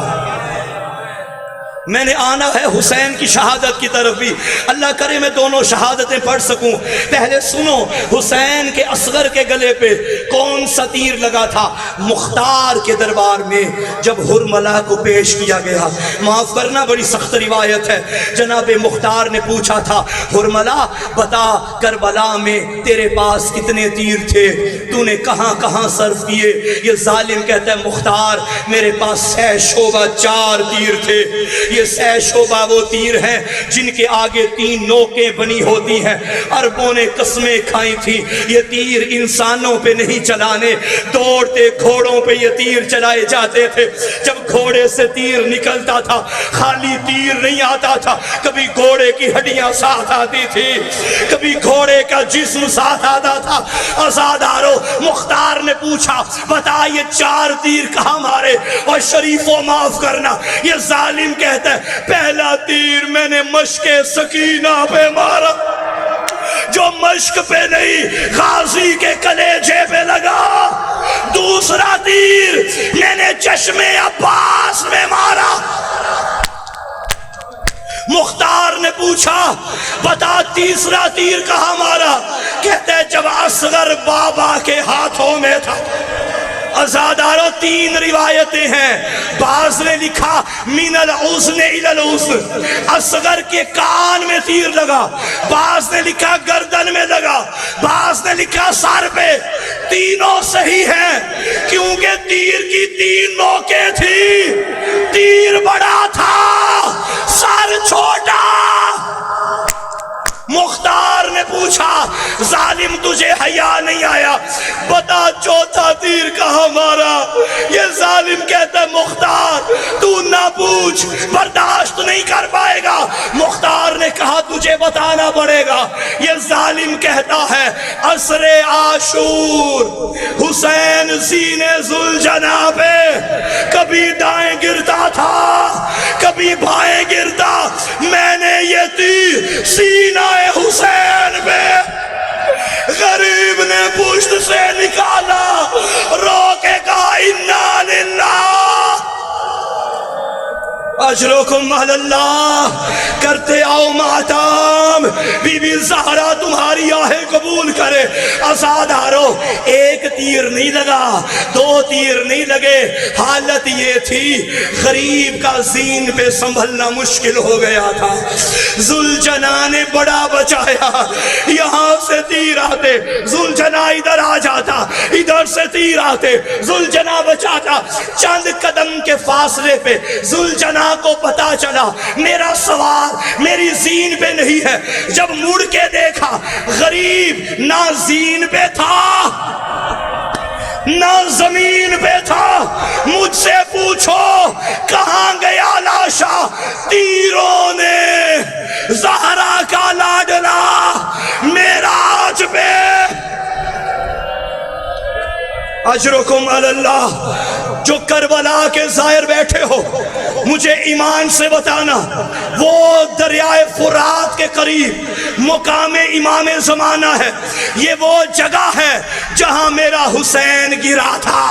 میں نے آنا ہے حسین کی شہادت کی طرف بھی، اللہ کرے میں دونوں شہادتیں پڑھ سکوں۔ پہلے سنو حسین کے اصغر کے گلے پہ کون سا تیر لگا تھا؟ مختار کے دربار میں جب حرملہ کو پیش کیا گیا، معاف کرنا بڑی سخت روایت ہے، جناب مختار نے پوچھا تھا حرملہ بتا کربلا میں تیرے پاس کتنے تیر تھے، تو نے کہاں کہاں صرف کیے؟ یہ ظالم کہتا ہے مختار میرے پاس 6 شعبہ 4 تیر تھے۔ یہ 6 شعبہ وہ تیر ہیں جن کے آگے 3 نوکیں بنی ہوتی ہیں، عربوں نے قسمیں کھائی تھی یہ تیر انسانوں پہ نہیں چلانے، دوڑتے گھوڑوں پہ یہ تیر چلائے جاتے تھے۔ جب گھوڑے سے تیر نکلتا تھا خالی تیر نہیں آتا تھا، کبھی گھوڑے کی ہڈیاں ساتھ آتی تھی، کبھی گھوڑے کا جسم ساتھ آتا تھا۔ عزادارو مختار نے پوچھا بتا یہ 4 تیر کہاں مارے؟ اور شریفوں معاف کرنا یہ ظالم کہتا ہے پہلا تیر میں نے مشق سکینہ پہ مارا، جو مشق پہ نہیں غازی کے کلیجے پہ لگا۔ دوسرا تیر میں نے چشم عباس میں مارا۔ مختار نے پوچھا بتا تیسرا تیر کہاں مارا؟ کہتے جب اصغر بابا کے ہاتھوں میں تھا۔ عزادارو 3 روایتیں ہیں، بعض نے لکھا من العزن الى العزن، اصغر کے کان میں تیر لگا، بعض نے لکھا گردن میں لگا، بعض نے لکھا سر پہ۔ تینوں صحیح ہیں کیونکہ تیر کی 3 نوکیں تھی، تیر بڑا تھا سر چھوٹا۔ مختار نے پوچھا ظالم تجھے حیا نہیں آیا بتا چوتھا تیر کہاں مارا؟ یہ ظالم کہتا ہے مختار تو نہ پوچھ، برداشت نہیں کر پائے گا۔ مختار نے کہا تجھے بتانا پڑے گا۔ یہ ظالم کہتا ہے عصر عاشور حسین سینے ذوالجناح پہ کبھی دائیں گرتا تھا کبھی بائیں گرتا، میں نے یہ تیر سینہ حسین پہ غریب نے پشت سے نکالا، رو کے کہا انا للہ اجرکم علی اللہ، کرتے آؤ ماتم، بی بی زہرا تمہاری آہیں قبول کرے۔ عزادارو 1 تیر نہیں لگا، 2 تیر نہیں لگے، حالت یہ تھی غریب کا زین پہ سنبھلنا مشکل ہو گیا تھا۔ ذوالجناح نے بڑا بچایا، یہاں سے تیر آتے ذوالجناح ادھر آ جاتا، ادھر سے تیر آتے ذوالجناح بچاتا۔ چند قدم کے فاصلے پہ ذوالجناح کو پتا چلا میرا سوار میری زین پہ نہیں ہے، جب مڑ کے دیکھا غریب نہ زین پہ تھا نہ زمین پہ تھا۔ مجھ سے پوچھو کہاں گیا لاشا؟ تیروں نے زہرا کا لاڈلا معراج پہ۔ اجرکم علی اللہ، جو کربلا کے زائر بیٹھے ہو مجھے ایمان سے بتانا، وہ دریائے فرات کے قریب مقام امام زمانہ ہے، یہ وہ جگہ ہے جہاں میرا حسین گرا تھا۔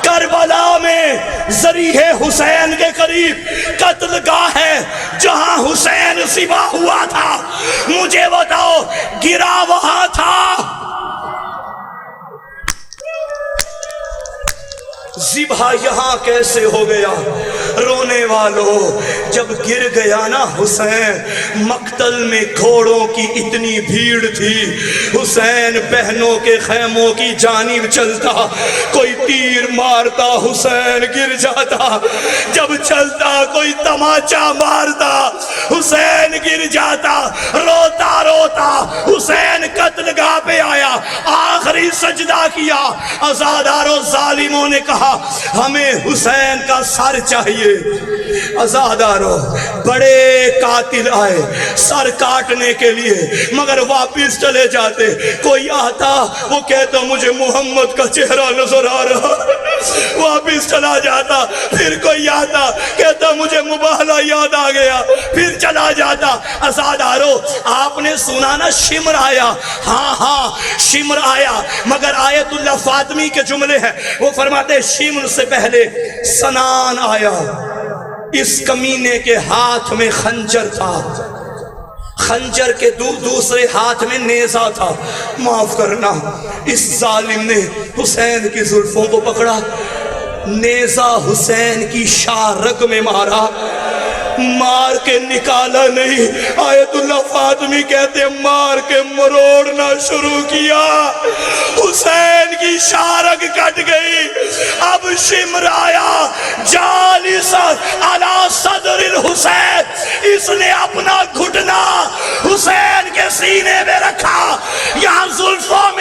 کربلا میں ذریح حسین کے قریب قتل گاہ ہے جہاں حسین ذبح ہوا تھا، مجھے بتاؤ گرا وہاں تھا؟ ذبح یہاں کیسے ہو گیا؟ رونے والوں جب گر گیا نا حسین، مقتل میں گھوڑوں کی اتنی بھیڑ تھی، حسین بہنوں کے خیموں کی جانب چلتا، کوئی تیر مارتا حسین گر جاتا، جب چلتا کوئی تماچا مارتا حسین گر جاتا، روتا روتا حسین قتل گاہ پہ آیا، آخری سجدہ کیا۔ عزادارو ظالموں نے کہا ہمیں حسین کا سر چاہیے۔ عزادارو بڑے قاتل آئے سر کاٹنے کے لیے مگر واپس چلے جاتے، کوئی آتا وہ کہتا مجھے محمد کا چہرہ نظر آ رہا، واپس چلا جاتا، پھر کوئی آتا کہتا مجھے مباہلہ یاد آ گیا، پھر چلا جاتا۔ عزادارو آپ نے سنا نا شمر آیا؟ ہاں ہاں شمر آیا، مگر آیت اللہ فاطمی کے جملے ہیں، وہ فرماتے شمر سے پہلے سنان آیا۔ اس کمینے کے ہاتھ میں خنجر تھا، خنجر کے دوسرے ہاتھ میں نیزہ تھا. معاف کرنا، اس ظالم نے حسین کی زلفوں کو پکڑا، نیزہ حسین کی شارگ میں مارا، مار کے نکالا نہیں. آیت اللہ فاطمی کہتے ہیں مار کے مروڑنا شروع کیا، حسین کی شارگ کٹ گئی. اب شمر آیا جالسا علی صدر الحسین، اس نے اپنا گھٹنا حسین کے سینے میں رکھا، یہاں زلفوں